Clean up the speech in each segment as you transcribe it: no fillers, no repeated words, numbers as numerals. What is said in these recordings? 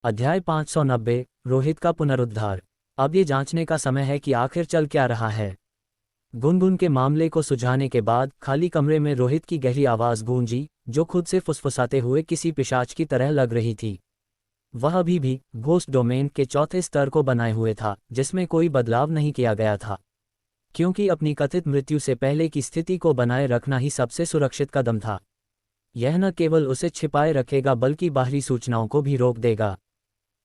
अध्याय 590 रोहित का पुनरुद्धार। अब ये जांचने का समय है कि आखिर चल क्या रहा है। गुनगुन के मामले को सुलझाने के बाद खाली कमरे में रोहित की गहरी आवाज़ गूंजी, जो खुद से फुसफुसाते हुए किसी पिशाच की तरह लग रही थी। वह अभी भी घोस्ट डोमेन के चौथे स्तर को बनाए हुए था, जिसमें कोई बदलाव नहीं किया गया था, क्योंकि अपनी कथित मृत्यु से पहले की स्थिति को बनाए रखना ही सबसे सुरक्षित कदम था। यह न केवल उसे छिपाए रखेगा बल्कि बाहरी सूचनाओं को भी रोक देगा।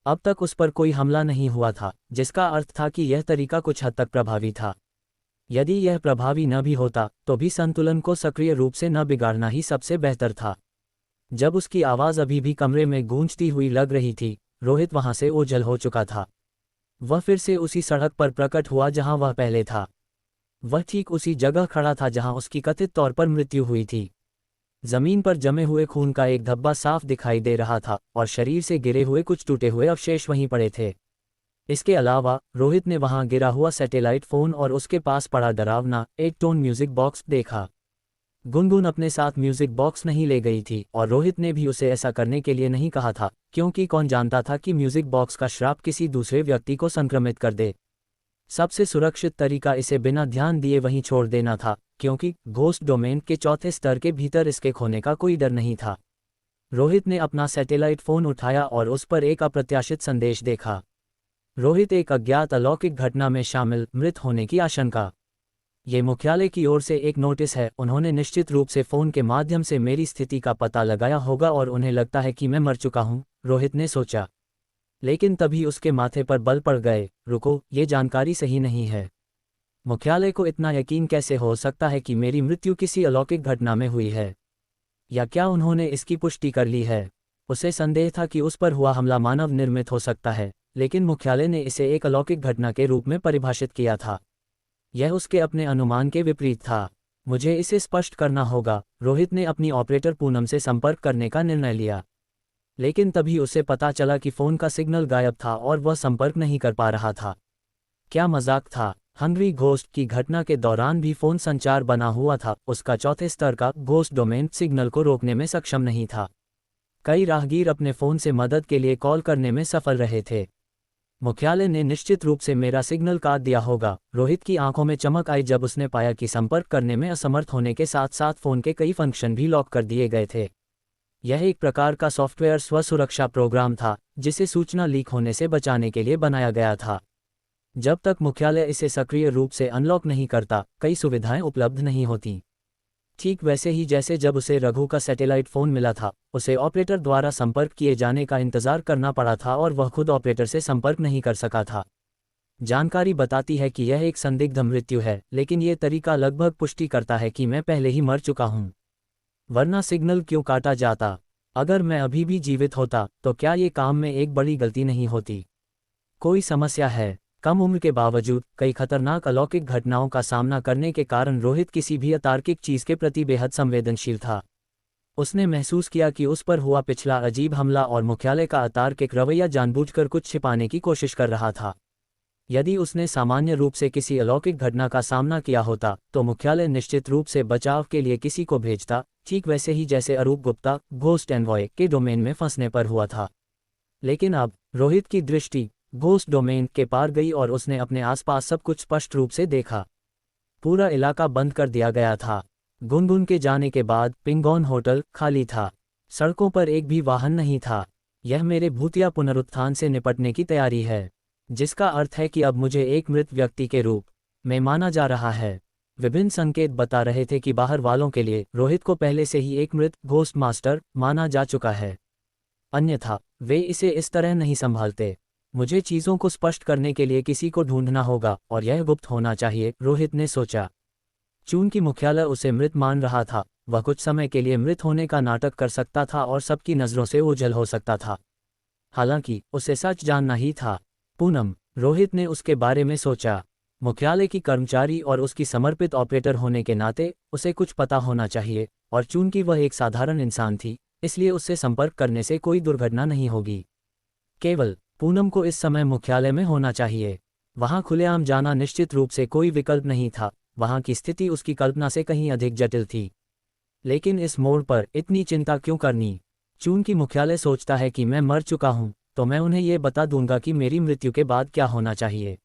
अब तक उस पर कोई हमला नहीं हुआ था, जिसका अर्थ था कि यह तरीका कुछ हद तक प्रभावी था। यदि यह प्रभावी न भी होता तो भी संतुलन को सक्रिय रूप से न बिगाड़ना ही सबसे बेहतर था। जब उसकी आवाज़ अभी भी कमरे में गूंजती हुई लग रही थी, रोहित वहां से ओझल हो चुका था। वह फिर से उसी सड़क पर प्रकट हुआ जहां वह पहले था। वह ठीक उसी जगह खड़ा था जहां उसकी कथित तौर पर मृत्यु हुई थी। जमीन पर जमे हुए खून का एक धब्बा साफ दिखाई दे रहा था और शरीर से गिरे हुए कुछ टूटे हुए अवशेष वहीं पड़े थे। इसके अलावा रोहित ने वहां गिरा हुआ सैटेलाइट फोन और उसके पास पड़ा डरावना एक टोन म्यूजिक बॉक्स देखा। गुनगुन अपने साथ म्यूजिक बॉक्स नहीं ले गई थी और रोहित ने भी उसे ऐसा करने के लिए नहीं कहा था, क्योंकि कौन जानता था कि म्यूजिक बॉक्स का श्राप किसी दूसरे व्यक्ति को संक्रमित कर दे। सबसे सुरक्षित तरीका इसे बिना ध्यान दिए वहीं छोड़ देना था, क्योंकि घोस्ट डोमेन के चौथे स्तर के भीतर इसके खोने का कोई डर नहीं था। रोहित ने अपना सैटेलाइट फोन उठाया और उस पर एक अप्रत्याशित संदेश देखा। रोहित, एक अज्ञात अलौकिक घटना में शामिल, मृत होने की आशंका। ये मुख्यालय की ओर से एक नोटिस है। उन्होंने निश्चित रूप से फोन के माध्यम से मेरी स्थिति का पता लगाया होगा और उन्हें लगता है कि मैं मर चुका हूं, रोहित ने सोचा। लेकिन तभी उसके माथे पर बल पड़ गए। रुको, ये जानकारी सही नहीं है। मुख्यालय को इतना यकीन कैसे हो सकता है कि मेरी मृत्यु किसी अलौकिक घटना में हुई है? या क्या उन्होंने इसकी पुष्टि कर ली है? उसे संदेह था कि उस पर हुआ हमला मानव निर्मित हो सकता है, लेकिन मुख्यालय ने इसे एक अलौकिक घटना के रूप में परिभाषित किया था। यह उसके अपने अनुमान के विपरीत था। मुझे इसे स्पष्ट करना होगा। रोहित ने अपनी ऑपरेटर पूनम से संपर्क करने का निर्णय लिया, लेकिन तभी उसे पता चला कि फ़ोन का सिग्नल गायब था और वह संपर्क नहीं कर पा रहा था। क्या मजाक था? हंग्री घोस्ट की घटना के दौरान भी फ़ोन संचार बना हुआ था। उसका चौथे स्तर का घोस्ट डोमेन सिग्नल को रोकने में सक्षम नहीं था। कई राहगीर अपने फ़ोन से मदद के लिए कॉल करने में सफल रहे थे। मुख्यालय ने निश्चित रूप से मेरा सिग्नल काट दिया होगा। रोहित की आंखों में चमक आई जब उसने पाया कि संपर्क करने में असमर्थ होने के साथ साथ फ़ोन के कई फंक्शन भी लॉक कर दिए गए थे। यह एक प्रकार का सॉफ्टवेयर स्वसुरक्षा प्रोग्राम था, जिसे सूचना लीक होने से बचाने के लिए बनाया गया था। जब तक मुख्यालय इसे सक्रिय रूप से अनलॉक नहीं करता, कई सुविधाएं उपलब्ध नहीं होती। ठीक वैसे ही जैसे जब उसे रघु का सैटेलाइट फ़ोन मिला था, उसे ऑपरेटर द्वारा संपर्क किए जाने का इंतजार करना पड़ा था और वह खुद ऑपरेटर से संपर्क नहीं कर सका था। जानकारी बताती है कि यह एक संदिग्ध मृत्यु है, लेकिन ये तरीका लगभग पुष्टि करता है कि मैं पहले ही मर चुका हूँ। वरना सिग्नल क्यों काटा जाता? अगर मैं अभी भी जीवित होता तो क्या ये काम में एक बड़ी गलती नहीं होती? कोई समस्या है? कम उम्र के बावजूद कई खतरनाक अलौकिक घटनाओं का सामना करने के कारण रोहित किसी भी अतार्किक चीज के प्रति बेहद संवेदनशील था। उसने महसूस किया कि उस पर हुआ पिछला अजीब हमला और मुख्यालय का अतार्किक रवैया जानबूझकर कुछ छिपाने की कोशिश कर रहा था। यदि उसने सामान्य रूप से किसी अलौकिक घटना का सामना किया होता तो मुख्यालय निश्चित रूप से बचाव के लिए किसी को भेजता, ठीक वैसे ही जैसे अरूप गुप्ता घोस्ट एनवॉय के डोमेन में फंसने पर हुआ था। लेकिन अब रोहित की दृष्टि घोस्ट डोमेन के पार गई और उसने अपने आसपास सब कुछ स्पष्ट रूप से देखा। पूरा इलाका बंद कर दिया गया था। गुनगुन के जाने के बाद पिंगोन होटल खाली था। सड़कों पर एक भी वाहन नहीं था। यह मेरे भूतिया पुनरुत्थान से निपटने की तैयारी है, जिसका अर्थ है कि अब मुझे एक मृत व्यक्ति के रूप में माना जा रहा है। विभिन्न संकेत बता रहे थे कि बाहर वालों के लिए रोहित को पहले से ही एक मृत घोस्ट मास्टर माना जा चुका है, अन्यथा वे इसे इस तरह नहीं संभालते। मुझे चीज़ों को स्पष्ट करने के लिए किसी को ढूंढना होगा और यह गुप्त होना चाहिए, रोहित ने सोचा। चूंकि मुख्यालय उसे मृत मान रहा था, वह कुछ समय के लिए मृत होने का नाटक कर सकता था और सबकी नज़रों से ओझल हो सकता था। हालांकि उसे सच जानना ही था। पूनम, रोहित ने उसके बारे में सोचा। मुख्यालय की कर्मचारी और उसकी समर्पित ऑपरेटर होने के नाते उसे कुछ पता होना चाहिए, और चूंकि वह एक साधारण इंसान थी, इसलिए उससे संपर्क करने से कोई दुर्घटना नहीं होगी। केवल पूनम को इस समय मुख्यालय में होना चाहिए। वहां खुलेआम जाना निश्चित रूप से कोई विकल्प नहीं था। वहां की स्थिति उसकी कल्पना से कहीं अधिक जटिल थी। लेकिन इस मोड़ पर इतनी चिंता क्यों करनी? चूंकि मुख्यालय सोचता है कि मैं मर चुका हूं, तो मैं उन्हें ये बता दूंगा कि मेरी मृत्यु के बाद क्या होना चाहिए।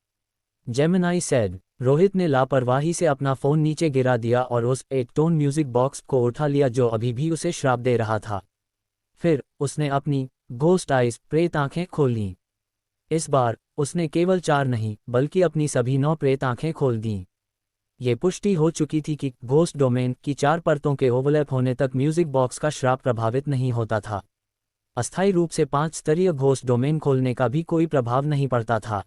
Gemini said. रोहित ने लापरवाही से अपना फोन नीचे गिरा दिया और उस एक टोन म्यूजिक बॉक्स को उठा लिया जो अभी भी उसे श्राप दे रहा था। फिर उसने अपनी घोस्ट आइज प्रेत आंखें खोल लीं। इस बार उसने केवल 4 नहीं बल्कि अपनी सभी 9 प्रेत आंखें खोल दीं। ये पुष्टि हो चुकी थी कि घोस्ट डोमेन की 4 परतों के ओवरलैप होने तक म्यूजिक बॉक्स का श्राप प्रभावित नहीं होता था। अस्थायी रूप से 5 स्तरीय घोस्ट डोमेन खोलने का भी कोई प्रभाव नहीं पड़ता था।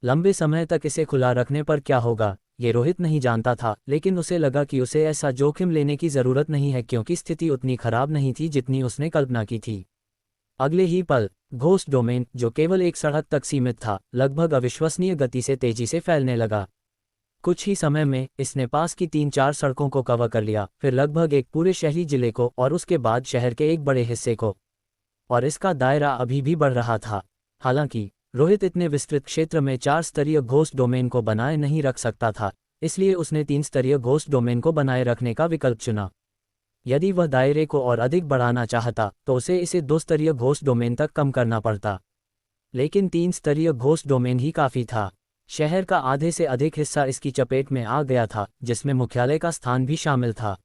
लंबे समय तक इसे खुला रखने पर क्या होगा, ये रोहित नहीं जानता था, लेकिन उसे लगा कि उसे ऐसा जोखिम लेने की ज़रूरत नहीं है क्योंकि स्थिति उतनी खराब नहीं थी जितनी उसने कल्पना की थी। अगले ही पल घोस्ट डोमेन, जो केवल एक सड़क तक सीमित था, लगभग अविश्वसनीय गति से तेजी से फैलने लगा। कुछ ही समय में इसने पास की 3-4 सड़कों को कवर कर लिया, फिर लगभग एक पूरे शहरी जिले को और उसके बाद शहर के एक बड़े हिस्से को। और इसका दायरा अभी भी बढ़ रहा था। हालांकि रोहित इतने विस्तृत क्षेत्र में 4 स्तरीय घोस्ट डोमेन को बनाए नहीं रख सकता था, इसलिए उसने 3 स्तरीय घोस्ट डोमेन को बनाए रखने का विकल्प चुना। यदि वह दायरे को और अधिक बढ़ाना चाहता तो उसे इसे 2 स्तरीय घोस्ट डोमेन तक कम करना पड़ता, लेकिन 3 स्तरीय घोस्ट डोमेन ही काफ़ी था। शहर का आधे से अधिक हिस्सा इसकी चपेट में आ गया था, जिसमें मुख्यालय का स्थान भी शामिल था।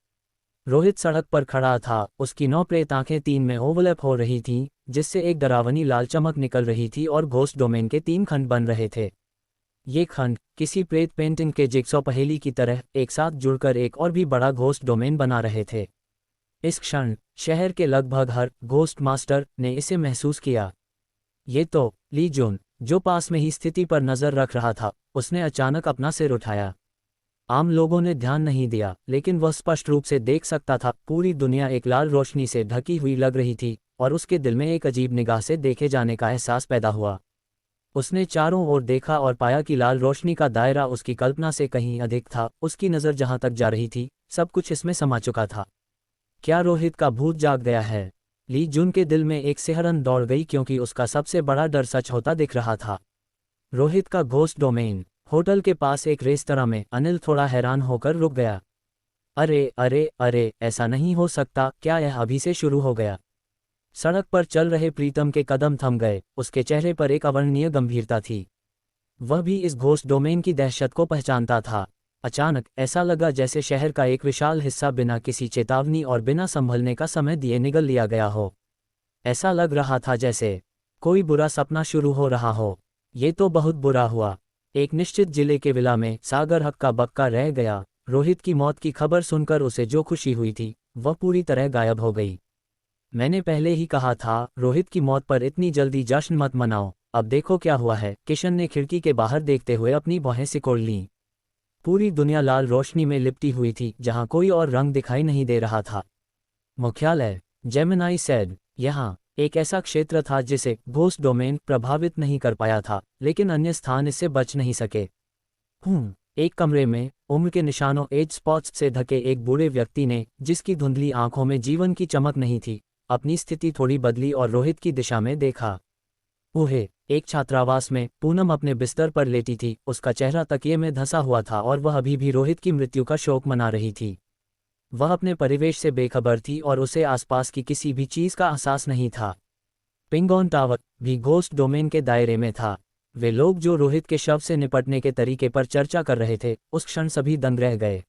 रोहित सड़क पर खड़ा था, उसकी 9 प्रेत आंखें 3 में ओवरलैप हो रही थीं, जिससे एक डरावनी लाल चमक निकल रही थी और घोस्ट डोमेन के 3 खंड बन रहे थे। ये खंड किसी प्रेत पेंटिंग के जिगसॉ पहेली की तरह एक साथ जुड़कर एक और भी बड़ा घोस्ट डोमेन बना रहे थे। इस क्षण शहर के लगभग हर घोस्ट मास्टर ने इसे महसूस किया। ये तो ली जुन, जो पास में ही स्थिति पर नजर रख रहा था, उसने अचानक अपना सिर उठाया। आम लोगों ने ध्यान नहीं दिया, लेकिन वह स्पष्ट रूप से देख सकता था। पूरी दुनिया एक लाल रोशनी से ढकी हुई लग रही थी और उसके दिल में एक अजीब निगाह से देखे जाने का एहसास पैदा हुआ। उसने चारों ओर देखा और पाया कि लाल रोशनी का दायरा उसकी कल्पना से कहीं अधिक था। उसकी नज़र जहां तक जा रही थी, सब कुछ इसमें समा चुका था। क्या रोहित का भूत जाग गया है? ली जुन के दिल में एक सिहरन दौड़ गई, क्योंकि उसका सबसे बड़ा डर सच होता दिख रहा था। रोहित का घोस्ट डोमेन। होटल के पास एक रेस्तरां में अनिल थोड़ा हैरान होकर रुक गया। अरे अरे अरे, ऐसा नहीं हो सकता, क्या यह अभी से शुरू हो गया? सड़क पर चल रहे प्रीतम के कदम थम गए, उसके चेहरे पर एक अवर्णनीय गंभीरता थी। वह भी इस घोस्ट डोमेन की दहशत को पहचानता था। अचानक ऐसा लगा जैसे शहर का एक विशाल हिस्सा बिना किसी चेतावनी और बिना संभलने का समय दिए निगल लिया गया हो। ऐसा लग रहा था जैसे कोई बुरा सपना शुरू हो रहा हो। ये तो बहुत बुरा हुआ। एक निश्चित जिले के विला में सागर हक्का बक्का रह गया। रोहित की मौत की खबर सुनकर उसे जो खुशी हुई थी, वह पूरी तरह गायब हो गई। मैंने पहले ही कहा था, रोहित की मौत पर इतनी जल्दी जश्न मत मनाओ। अब देखो क्या हुआ है। किशन ने खिड़की के बाहर देखते हुए अपनी भौहें सिकोड़ लीं। पूरी दुनिया लाल रोशनी में लिपटी हुई थी, जहां कोई और रंग दिखाई नहीं दे रहा था। मुख्यालय। Gemini said. यहाँ एक ऐसा क्षेत्र था जिसे घोस्ट डोमेन प्रभावित नहीं कर पाया था, लेकिन अन्य स्थान इससे बच नहीं सके। एक कमरे में उम्र के निशानों एज स्पॉट्स से ढके एक बूढ़े व्यक्ति ने, जिसकी धुंधली आंखों में जीवन की चमक नहीं थी, अपनी स्थिति थोड़ी बदली और रोहित की दिशा में देखा। उहे एक छात्रावास में पूनम अपने बिस्तर पर लेटी थी। उसका चेहरा तकिए में धंसा हुआ था और वह अभी भी रोहित की मृत्यु का शोक मना रही थी। वह अपने परिवेश से बेखबर थी और उसे आसपास की किसी भी चीज का एहसास नहीं था। पिंगॉन टावर भी घोस्ट डोमेन के दायरे में था। वे लोग जो रोहित के शव से निपटने के तरीके पर चर्चा कर रहे थे, उस क्षण सभी दंग रह गए।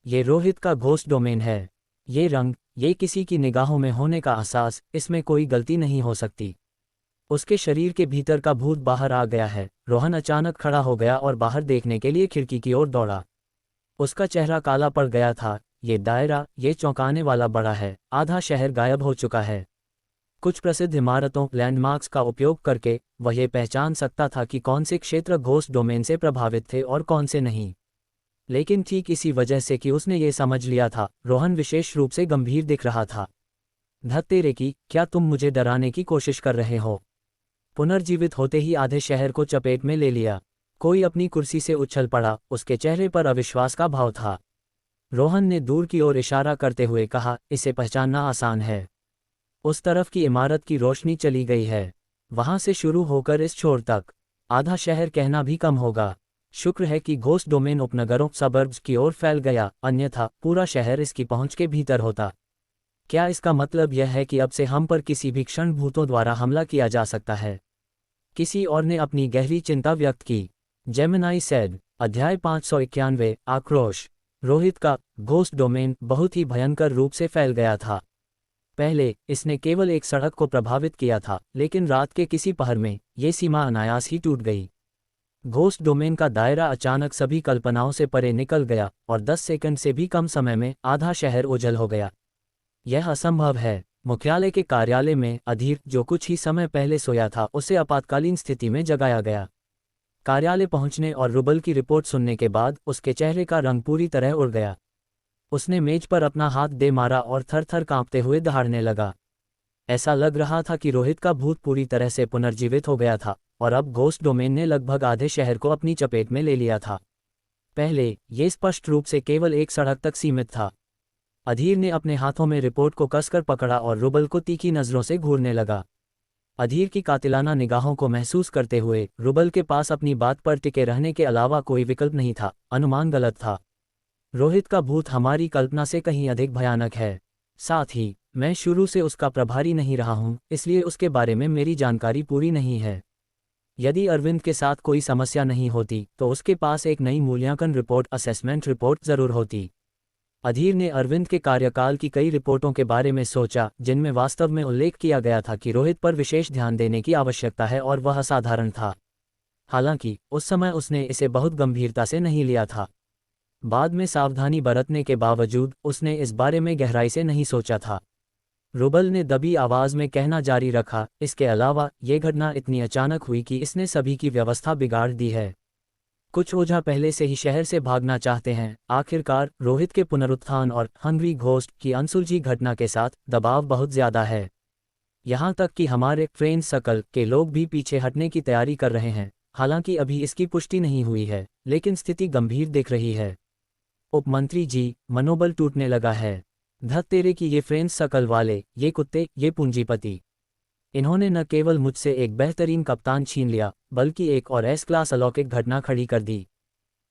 ये रोहित का घोस्ट डोमेन है। ये रंग, ये किसी की निगाहों में होने का एहसास, इसमें कोई गलती नहीं हो सकती। उसके शरीर के भीतर का भूत बाहर आ गया है। रोहन अचानक खड़ा हो गया और बाहर देखने के लिए खिड़की की ओर दौड़ा। उसका चेहरा काला पड़ गया था। ये दायरा, ये चौंकाने वाला बड़ा है। आधा शहर गायब हो चुका है। कुछ प्रसिद्ध इमारतों, लैंडमार्क्स का उपयोग करके वह ये पहचान सकता था कि कौन से क्षेत्र घोस्ट डोमेन से प्रभावित थे और कौन से नहीं। लेकिन ठीक इसी वजह से कि उसने ये समझ लिया था, रोहन विशेष रूप से गंभीर दिख रहा था। धत्तेरे की, क्या तुम मुझे डराने की कोशिश कर रहे हो? पुनर्जीवित होते ही आधे शहर को चपेट में ले लिया। कोई अपनी कुर्सी से उछल पड़ा, उसके चेहरे पर अविश्वास का भाव था। रोहन ने दूर की ओर इशारा करते हुए कहा, इसे पहचानना आसान है। उस तरफ की इमारत की रोशनी चली गई है। वहां से शुरू होकर इस छोर तक आधा शहर कहना भी कम होगा। शुक्र है कि घोस्ट डोमेन उपनगरों सबर्ब्स की ओर फैल गया, अन्यथा पूरा शहर इसकी पहुंच के भीतर होता। क्या इसका मतलब यह है कि अब से हम पर किसी भी क्षण भूतों द्वारा हमला किया जा सकता है? किसी और ने अपनी गहरी चिंता व्यक्त की। Gemini said. अध्याय 591 आक्रोश। रोहित का घोस्ट डोमेन बहुत ही भयंकर रूप से फैल गया था। पहले इसने केवल एक सड़क को प्रभावित किया था, लेकिन रात के किसी पहर में ये सीमा अनायास ही टूट गई। घोस्ट डोमेन का दायरा अचानक सभी कल्पनाओं से परे निकल गया और 10 सेकंड से भी कम समय में आधा शहर ओझल हो गया। यह असंभव है। मुख्यालय के कार्यालय में अधीर, जो कुछ ही समय पहले सोया था, उसे आपातकालीन स्थिति में जगाया गया। कार्यालय पहुंचने और रुबल की रिपोर्ट सुनने के बाद उसके चेहरे का रंग पूरी तरह उड़ गया। उसने मेज पर अपना हाथ दे मारा और थर थर कांपते हुए दहाड़ने लगा। ऐसा लग रहा था कि रोहित का भूत पूरी तरह से पुनर्जीवित हो गया था और अब घोस्ट डोमेन ने लगभग आधे शहर को अपनी चपेट में ले लिया था। पहले ये स्पष्ट रूप से केवल एक सड़क तक सीमित था। अधीर ने अपने हाथों में रिपोर्ट को कसकर पकड़ा और रुबल को तीखी नज़रों से घूरने लगा। अधीर की कातिलाना निगाहों को महसूस करते हुए रुबल के पास अपनी बात पर टिके रहने के अलावा कोई विकल्प नहीं था। अनुमान गलत था। रोहित का भूत हमारी कल्पना से कहीं अधिक भयानक है। साथ ही मैं शुरू से उसका प्रभारी नहीं रहा हूं, इसलिए उसके बारे में मेरी जानकारी पूरी नहीं है। यदि अरविंद के साथ कोई समस्या नहीं होती तो उसके पास एक नई मूल्यांकन रिपोर्ट, असेसमेंट रिपोर्ट जरूर होती। अधीर ने अरविंद के कार्यकाल की कई रिपोर्टों के बारे में सोचा, जिनमें वास्तव में उल्लेख किया गया था कि रोहित पर विशेष ध्यान देने की आवश्यकता है और वह असाधारण था। हालांकि उस समय उसने इसे बहुत गंभीरता से नहीं लिया था। बाद में सावधानी बरतने के बावजूद उसने इस बारे में गहराई से नहीं सोचा था। रुबल ने दबी आवाज में कहना जारी रखा, इसके अलावा ये घटना इतनी अचानक हुई कि इसने सभी की व्यवस्था बिगाड़ दी है। कुछ ओझा पहले से ही शहर से भागना चाहते हैं। आखिरकार रोहित के पुनरुत्थान और हंग्री घोस्ट की अनसुलझी घटना के साथ दबाव बहुत ज्यादा है। यहाँ तक कि हमारे फ्रेंड सर्कल के लोग भी पीछे हटने की तैयारी कर रहे हैं। हालांकि अभी इसकी पुष्टि नहीं हुई है, लेकिन स्थिति गंभीर दिख रही है। उपमंत्री जी, मनोबल टूटने लगा है। धत तेरे की ये फ्रेंड्स सर्कल वाले, ये कुत्ते, ये पूंजीपति। इन्होंने न केवल मुझसे एक बेहतरीन कप्तान छीन लिया, बल्कि एक और एस क्लास अलौकिक घटना खड़ी कर दी।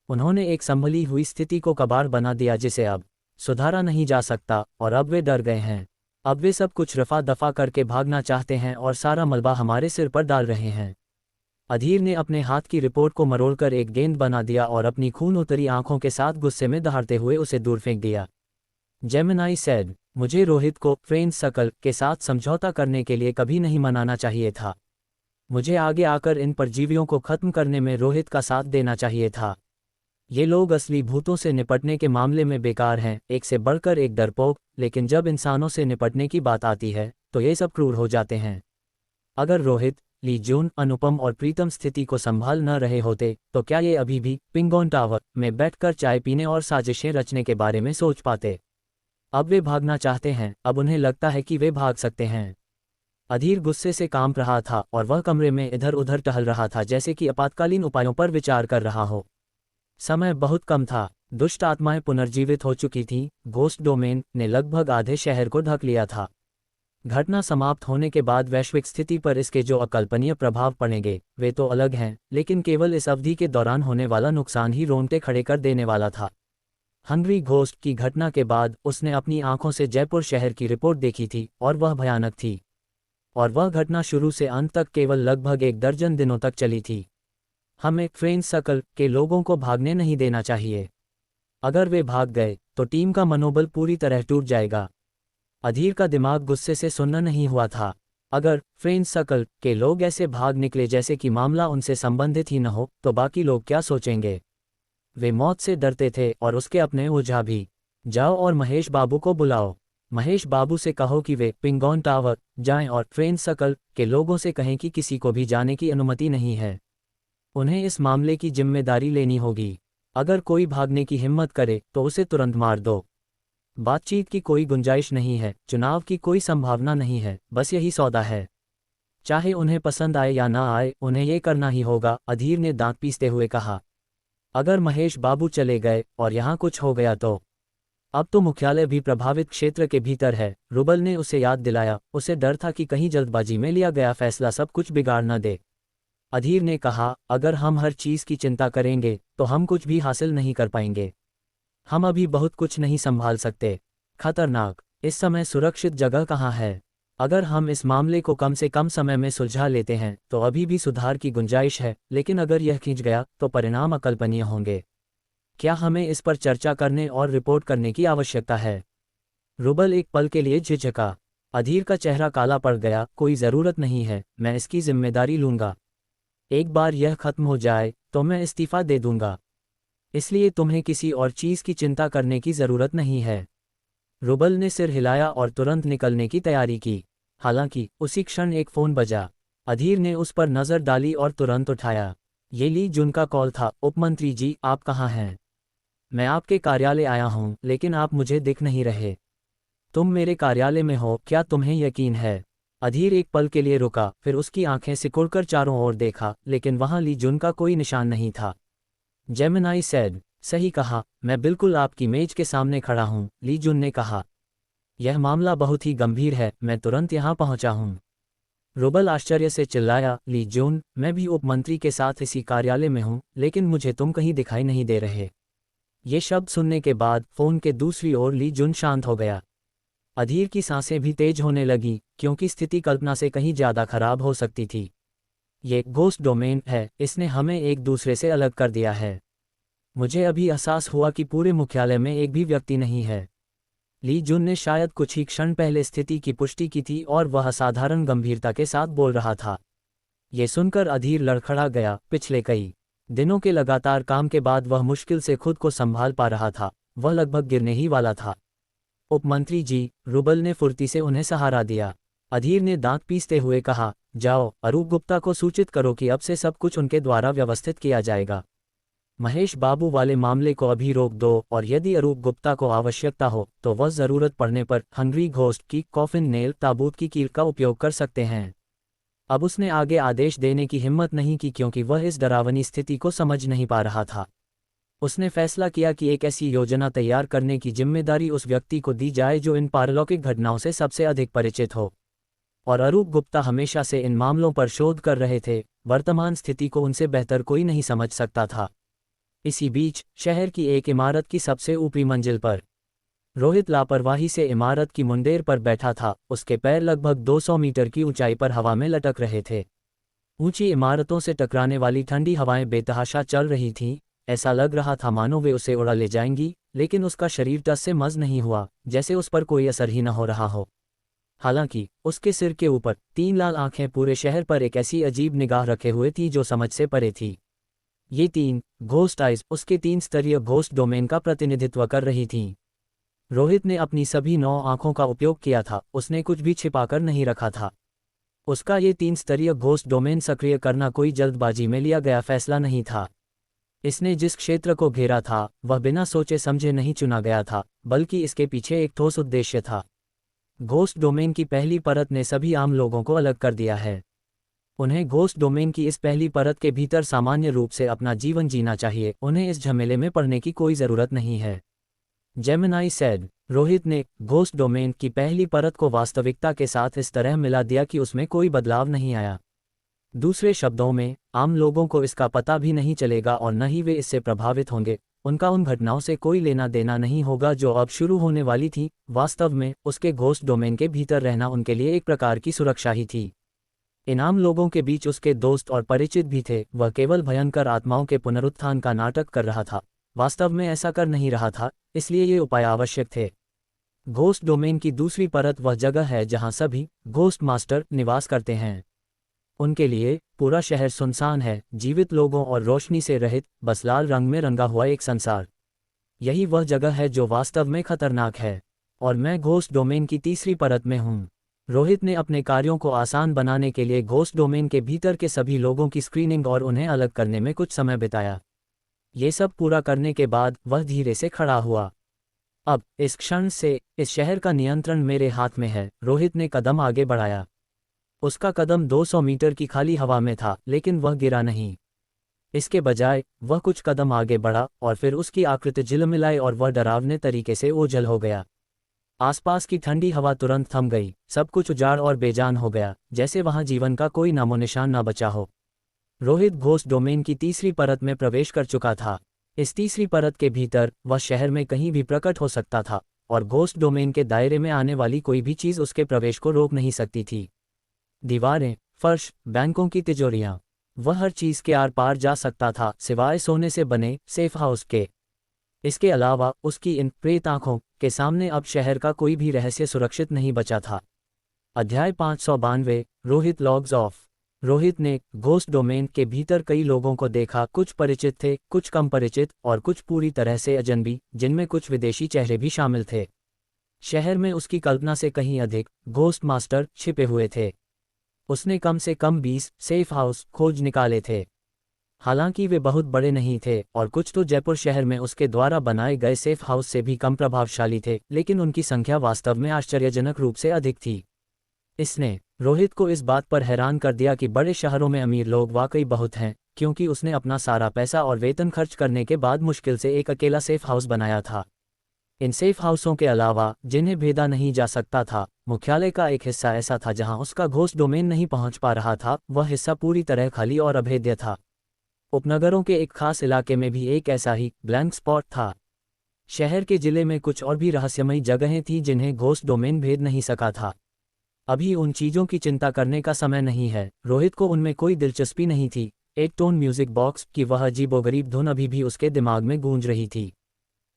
उन्होंने एक संभली हुई स्थिति को कबाड़ बना दिया जिसे अब सुधारा नहीं जा सकता, और अब वे डर गए हैं। अब वे सब कुछ रफा दफा करके भागना चाहते हैं और सारा मलबा हमारे सिर पर डाल रहे हैं। अधीर ने अपने हाथ की रिपोर्ट को मरोड़कर एक गेंद बना दिया और अपनी खून उतरी आंखों के साथ गुस्से में दहाड़ते हुए उसे दूर फेंक दिया। जेमिनाई सेड, मुझे रोहित को फ्रेंड सर्कल के साथ समझौता करने के लिए कभी नहीं मनाना चाहिए था। मुझे आगे आकर इन परजीवियों को खत्म करने में रोहित का साथ देना चाहिए था। ये लोग असली भूतों से निपटने के मामले में बेकार हैं, एक से बढ़कर एक डरपोक, लेकिन जब इंसानों से निपटने की बात आती है तो ये सब क्रूर हो जाते हैं। अगर रोहित, ली जून, अनुपम और प्रीतम स्थिति को संभाल न रहे होते तो क्या ये अभी भी पिंगोन टावर में बैठकर चाय पीने और साजिशें रचने के बारे में सोच पाते? अब वे भागना चाहते हैं। अब उन्हें लगता है कि वे भाग सकते हैं। अधीर गुस्से से कांप रहा था और वह कमरे में इधर उधर टहल रहा था, जैसे कि आपातकालीन उपायों पर विचार कर रहा हो। समय बहुत कम था। दुष्ट आत्माएं पुनर्जीवित हो चुकी थीं। घोस्ट डोमेन ने लगभग आधे शहर को ढक लिया था। घटना समाप्त होने के बाद वैश्विक स्थिति पर इसके जो अकल्पनीय प्रभाव पड़ेंगे वे तो अलग हैं, लेकिन केवल इस अवधि के दौरान होने वाला नुकसान ही रोंगटे खड़े कर देने वाला था। हंग्री घोस्ट की घटना के बाद उसने अपनी आंखों से जयपुर शहर की रिपोर्ट देखी थी और वह भयानक थी। और वह घटना शुरू से अंत तक केवल लगभग 1 दर्जन दिनों तक चली थी। हमें फ्रेंड सर्कल के लोगों को भागने नहीं देना चाहिए। अगर वे भाग गए तो टीम का मनोबल पूरी तरह टूट जाएगा। अधीर का दिमाग गुस्से से सुन्न नहीं हुआ था। अगर फ्रेंड सर्कल के लोग ऐसे भाग निकले जैसे कि मामला उनसे संबंधित ही न हो, तो बाकी लोग क्या सोचेंगे? वे मौत से डरते थे और उसके अपने ओझा भी। जाओ और महेश बाबू को बुलाओ। महेश बाबू से कहो कि वे पिंगोन टावर जाएं और फ्रेंड सर्कल के लोगों से कहें कि किसी को भी जाने की अनुमति नहीं है। उन्हें इस मामले की जिम्मेदारी लेनी होगी। अगर कोई भागने की हिम्मत करे तो उसे तुरंत मार दो। बातचीत की कोई गुंजाइश नहीं है, चुनाव की कोई संभावना नहीं है, बस यही सौदा है। चाहे उन्हें पसंद आए या ना आए, उन्हें ये करना ही होगा। अधीर ने दांत पीसते हुए कहा। अगर महेश बाबू चले गए और यहाँ कुछ हो गया तो? अब तो मुख्यालय भी प्रभावित क्षेत्र के भीतर है, रुबल ने उसे याद दिलाया। उसे डर था कि कहीं जल्दबाजी में लिया गया फैसला सब कुछ बिगाड़ न दे। अधीर ने कहा, अगर हम हर चीज की चिंता करेंगे तो हम कुछ भी हासिल नहीं कर पाएंगे। हम अभी बहुत कुछ नहीं संभाल सकते। खतरनाक। इस समय सुरक्षित जगह कहाँ है? अगर हम इस मामले को कम से कम समय में सुलझा लेते हैं तो अभी भी सुधार की गुंजाइश है, लेकिन अगर यह खींच गया तो परिणाम अकल्पनीय होंगे। क्या हमें इस पर चर्चा करने और रिपोर्ट करने की आवश्यकता है? रुबल एक पल के लिए झिझका। अधीर का चेहरा काला पड़ गया। कोई ज़रूरत नहीं है, मैं इसकी जिम्मेदारी लूंगा। एक बार यह खत्म हो जाए तो मैं इस्तीफा दे दूंगा। इसलिए तुम्हें किसी और चीज़ की चिंता करने की ज़रूरत नहीं है। रुबल ने सिर हिलाया और तुरंत निकलने की तैयारी की। हालांकि उसी क्षण एक फ़ोन बजा। अधीर ने उस पर नज़र डाली और तुरंत उठाया। ये ली जुन का कॉल था। उपमंत्री जी, आप कहाँ हैं? मैं आपके कार्यालय आया हूँ, लेकिन आप मुझे दिख नहीं रहे। तुम मेरे कार्यालय में हो, क्या तुम्हें यकीन है? अधीर एक पल के लिए रुका, फिर उसकी आंखें सिकुड़कर चारों ओर देखा, लेकिन वहां ली जुन का कोई निशान नहीं था। जेमिनाई सेड, सही कहा, मैं बिल्कुल आपकी मेज के सामने खड़ा हूँ, ली जुन ने कहा। यह मामला बहुत ही गंभीर है, मैं तुरंत यहाँ पहुँचा हूँ। रुबल आश्चर्य से चिल्लाया, ली जुन, मैं भी उपमंत्री के साथ इसी कार्यालय में हूँ, लेकिन मुझे तुम कहीं दिखाई नहीं दे रहे। ये शब्द सुनने के बाद फोन के दूसरी ओर ली जुन शांत हो गया। अधीर की सांसें भी तेज होने लगी, क्योंकि स्थिति कल्पना से कहीं ज़्यादा खराब हो सकती थी। ये घोस्ट डोमेन है, इसने हमें एक दूसरे से अलग कर दिया है। मुझे अभी एहसास हुआ कि पूरे मुख्यालय में एक भी व्यक्ति नहीं है। ली जुन ने शायद कुछ ही क्षण पहले स्थिति की पुष्टि की थी और वह असाधारण गंभीरता के साथ बोल रहा था। ये सुनकर अधीर लड़खड़ा गया। पिछले कई दिनों के लगातार काम के बाद वह मुश्किल से खुद को संभाल पा रहा था। वह लगभग गिरने ही वाला था। उपमंत्री जी, रुबल ने फुर्ती से उन्हें सहारा दिया। अधीर ने दांत पीसते हुए कहा, जाओ, अरूप गुप्ता को सूचित करो कि अब से सब कुछ उनके द्वारा व्यवस्थित किया जाएगा। महेश बाबू वाले मामले को अभी रोक दो, और यदि अरूप गुप्ता को आवश्यकता हो तो वह ज़रूरत पड़ने पर हंग्री घोस्ट की कॉफिन नेल ताबूत की कील का उपयोग कर सकते हैं। अब उसने आगे आदेश देने की हिम्मत नहीं की, क्योंकि वह इस डरावनी स्थिति को समझ नहीं पा रहा था। उसने फैसला किया कि एक ऐसी योजना तैयार करने की जिम्मेदारी उस व्यक्ति को दी जाए जो इन पारलौकिक घटनाओं से सबसे अधिक परिचित हो। और अरूप गुप्ता हमेशा से इन मामलों पर शोध कर रहे थे। वर्तमान स्थिति को उनसे बेहतर कोई नहीं समझ सकता था। इसी बीच शहर की एक इमारत की सबसे ऊपरी मंजिल पर रोहित लापरवाही से इमारत की मुंडेर पर बैठा था। उसके पैर लगभग 200 मीटर की ऊंचाई पर हवा में लटक रहे थे। ऊंची इमारतों से टकराने वाली ठंडी हवाएं बेतहाशा चल रही थीं। ऐसा लग रहा था मानो वे उसे उड़ा ले जाएंगी, लेकिन उसका शरीर टस से मस नहीं हुआ, जैसे उस पर कोई असर ही न हो रहा हो। हालांकि उसके सिर के ऊपर 3 लाल आंखें पूरे शहर पर एक ऐसी अजीब निगाह रखे हुए थी जो समझ से परे थी। ये 3 घोस्ट आइज उसके 3 स्तरीय घोस्ट डोमेन का प्रतिनिधित्व कर रही थीं। रोहित ने अपनी सभी 9 आंखों का उपयोग किया था। उसने कुछ भी छिपाकर नहीं रखा था। उसका ये 3 स्तरीय घोस्ट डोमेन सक्रिय करना कोई जल्दबाजी में लिया गया फैसला नहीं था। इसने जिस क्षेत्र को घेरा था वह बिना सोचे समझे नहीं चुना गया था, बल्कि इसके पीछे एक ठोस उद्देश्य था। घोस्ट डोमेन की पहली परत ने सभी आम लोगों को अलग कर दिया है। उन्हें घोस्ट डोमेन की इस पहली परत के भीतर सामान्य रूप से अपना जीवन जीना चाहिए। उन्हें इस झमेले में पड़ने की कोई ज़रूरत नहीं है। जेमिनाई सेड, रोहित ने घोस्ट डोमेन की पहली परत को वास्तविकता के साथ इस तरह मिला दिया कि उसमें कोई बदलाव नहीं आया। दूसरे शब्दों में, आम लोगों को इसका पता भी नहीं चलेगा और न ही वे इससे प्रभावित होंगे। उनका उन घटनाओं से कोई लेना देना नहीं होगा जो अब शुरू होने वाली थी। वास्तव में उसके घोस्ट डोमेन के भीतर रहना उनके लिए एक प्रकार की सुरक्षा ही थी। इन आम लोगों के बीच उसके दोस्त और परिचित भी थे। वह केवल भयंकर आत्माओं के पुनरुत्थान का नाटक कर रहा था, वास्तव में ऐसा कर नहीं रहा था, इसलिए ये उपाय आवश्यक थे। घोस्ट डोमेन की दूसरी परत वह जगह है जहां सभी घोस्ट मास्टर निवास करते हैं। उनके लिए पूरा शहर सुनसान है, जीवित लोगों और रोशनी से रहित, बस लाल रंग में रंगा हुआ एक संसार। यही वह जगह है जो वास्तव में खतरनाक है। और मैं घोस्ट डोमेन की तीसरी परत में हूँ। रोहित ने अपने कार्यों को आसान बनाने के लिए घोस्ट डोमेन के भीतर के सभी लोगों की स्क्रीनिंग और उन्हें अलग करने में कुछ समय बिताया। ये सब पूरा करने के बाद वह धीरे से खड़ा हुआ। अब इस क्षण से इस शहर का नियंत्रण मेरे हाथ में है। रोहित ने कदम आगे बढ़ाया। उसका कदम 200 मीटर की खाली हवा में था, लेकिन वह गिरा नहीं। इसके बजाय वह कुछ कदम आगे बढ़ा और फिर उसकी आकृति झिलमिलाई और वह डरावने तरीके से ओझल हो गया। आसपास की ठंडी हवा तुरंत थम गई। सब कुछ उजाड़ और बेजान हो गया, जैसे वहां जीवन का कोई नामोनिशान न बचा हो। रोहित घोस्ट डोमेन की तीसरी परत में प्रवेश कर चुका था। इस तीसरी परत के भीतर वह शहर में कहीं भी प्रकट हो सकता था। और घोस्ट डोमेन के दायरे में आने वाली कोई भी चीज़ उसके प्रवेश को रोक नहीं सकती थी। दीवारें, फर्श, बैंकों की तिजोरियां, वह हर चीज़ के आर पार जा सकता था सिवाय सोने से बने सेफ हाउस के। इसके अलावा उसकी इन प्रेत आंखों के सामने अब शहर का कोई भी रहस्य सुरक्षित नहीं बचा था। अध्याय 592 रोहित लॉग्स ऑफ। रोहित ने घोस्ट डोमेन के भीतर कई लोगों को देखा। कुछ परिचित थे, कुछ कम परिचित और कुछ पूरी तरह से अजनबी, जिनमें कुछ विदेशी चेहरे भी शामिल थे। शहर में उसकी कल्पना से कहीं अधिक घोस्ट मास्टर छिपे हुए थे। उसने कम से कम 20 सेफ हाउस खोज निकाले थे। हालांकि वे बहुत बड़े नहीं थे और कुछ तो जयपुर शहर में उसके द्वारा बनाए गए सेफ हाउस से भी कम प्रभावशाली थे, लेकिन उनकी संख्या वास्तव में आश्चर्यजनक रूप से अधिक थी। इसने रोहित को इस बात पर हैरान कर दिया कि बड़े शहरों में अमीर लोग वाकई बहुत हैं, क्योंकि उसने अपना सारा पैसा और वेतन खर्च करने के बाद मुश्किल से एक अकेला सेफ हाउस बनाया था। इन सेफ हाउसों के अलावा, जिन्हें भेदा नहीं जा सकता था, मुख्यालय का एक हिस्सा ऐसा था जहां उसका घोस्ट डोमेन नहीं पहुंच पा रहा था। वह हिस्सा पूरी तरह खाली और अभेद्य था। उपनगरों के एक खास इलाके में भी एक ऐसा ही ब्लैंक स्पॉट था। शहर के जिले में कुछ और भी रहस्यमयी जगहें थीं जिन्हें घोस्ट डोमेन भेद नहीं सका था। अभी उन चीज़ों की चिंता करने का समय नहीं है। रोहित को उनमें कोई दिलचस्पी नहीं थी। एक टोन म्यूजिक बॉक्स की वह अजीबोगरीब धुन अभी भी उसके दिमाग में गूंज रही थी।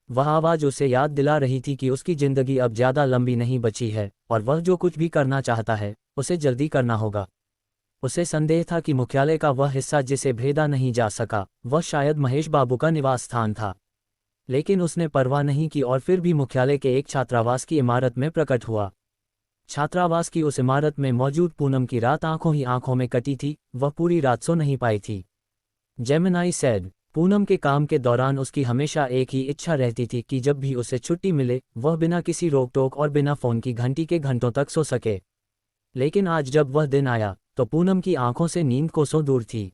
वह आवाज़ उसे याद दिला रही थी कि उसकी ज़िंदगी अब ज़्यादा लंबी नहीं बची है और वह जो कुछ भी करना चाहता है उसे जल्दी करना होगा। उसे संदेह था कि मुख्यालय का वह हिस्सा जिसे भेदा नहीं जा सका, वह शायद महेश बाबू का निवास स्थान था। लेकिन उसने परवाह नहीं की और फिर भी मुख्यालय के एक छात्रावास की इमारत में प्रकट हुआ। छात्रावास की उस इमारत में मौजूद पूनम की रात आंखों ही आंखों में कटी थी। वह पूरी रात सो नहीं पाई थी। Gemini sad. पूनम के काम के दौरान उसकी हमेशा एक ही इच्छा रहती थी कि जब भी उसे छुट्टी मिले वह बिना किसी रोक टोक और बिना फ़ोन की घंटी के घंटों तक सो सके। लेकिन आज जब वह दिन आया तो पूनम की आंखों से नींद कोसों दूर थी।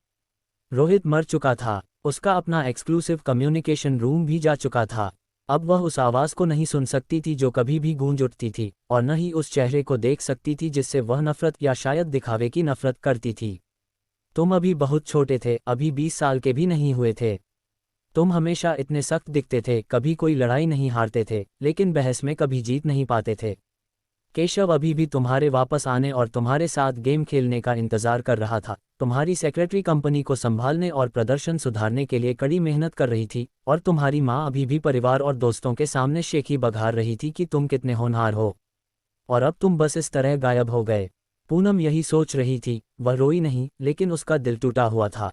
रोहित मर चुका था। उसका अपना एक्सक्लूसिव कम्युनिकेशन रूम भी जा चुका था। अब वह उस आवाज़ को नहीं सुन सकती थी जो कभी भी गूंज उठती थी, और न ही उस चेहरे को देख सकती थी जिससे वह नफरत या शायद दिखावे की नफरत करती थी। तुम अभी बहुत छोटे थे, अभी 20 साल के भी नहीं हुए थे। तुम हमेशा इतने सख्त दिखते थे, कभी कोई लड़ाई नहीं हारते थे, लेकिन बहस में कभी जीत नहीं पाते थे। केशव अभी भी तुम्हारे वापस आने और तुम्हारे साथ गेम खेलने का इंतजार कर रहा था। तुम्हारी सेक्रेटरी कंपनी को संभालने और प्रदर्शन सुधारने के लिए कड़ी मेहनत कर रही थी, और तुम्हारी माँ अभी भी परिवार और दोस्तों के सामने शेखी बघार रही थी कि तुम कितने होनहार हो। और अब तुम बस इस तरह गायब हो गए। पूनम यही सोच रही थी। वह रोई नहीं, लेकिन उसका दिल टूटा हुआ था।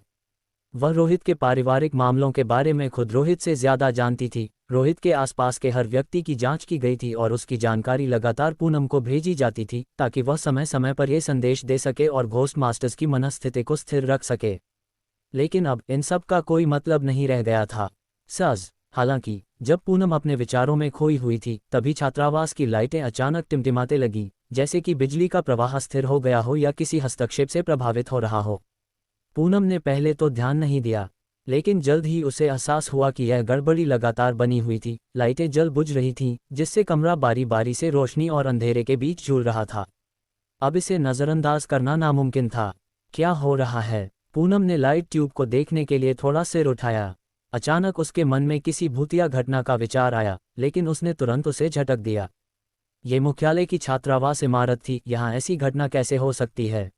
वह रोहित के पारिवारिक मामलों के बारे में खुद रोहित से ज्यादा जानती थी। रोहित के आसपास के हर व्यक्ति की जांच की गई थी और उसकी जानकारी लगातार पूनम को भेजी जाती थी ताकि वह समय समय पर यह संदेश दे सके और घोस्ट मास्टर्स की मनस्थिति को स्थिर रख सके। लेकिन अब इन सब का कोई मतलब नहीं रह गया था। हालांकि जब पूनम अपने विचारों में खोई हुई थी तभी छात्रावास की लाइटें अचानक टिमटिमाते लगीं, जैसे कि बिजली का प्रवाह स्थिर हो गया हो या किसी हस्तक्षेप से प्रभावित हो रहा हो। पूनम ने पहले तो ध्यान नहीं दिया, लेकिन जल्द ही उसे एहसास हुआ कि यह गड़बड़ी लगातार बनी हुई थी। लाइटें जल बुझ रही थीं, जिससे कमरा बारी बारी से रोशनी और अंधेरे के बीच झूल रहा था। अब इसे नज़रअंदाज करना नामुमकिन था। क्या हो रहा है? पूनम ने लाइट ट्यूब को देखने के लिए थोड़ा सिर उठाया। अचानक उसके मन में किसी भूतिया घटना का विचार आया, लेकिन उसने तुरंत उसे झटक दिया। ये मुख्यालय की छात्रावास इमारत थी, यहाँ ऐसी घटना कैसे हो सकती है?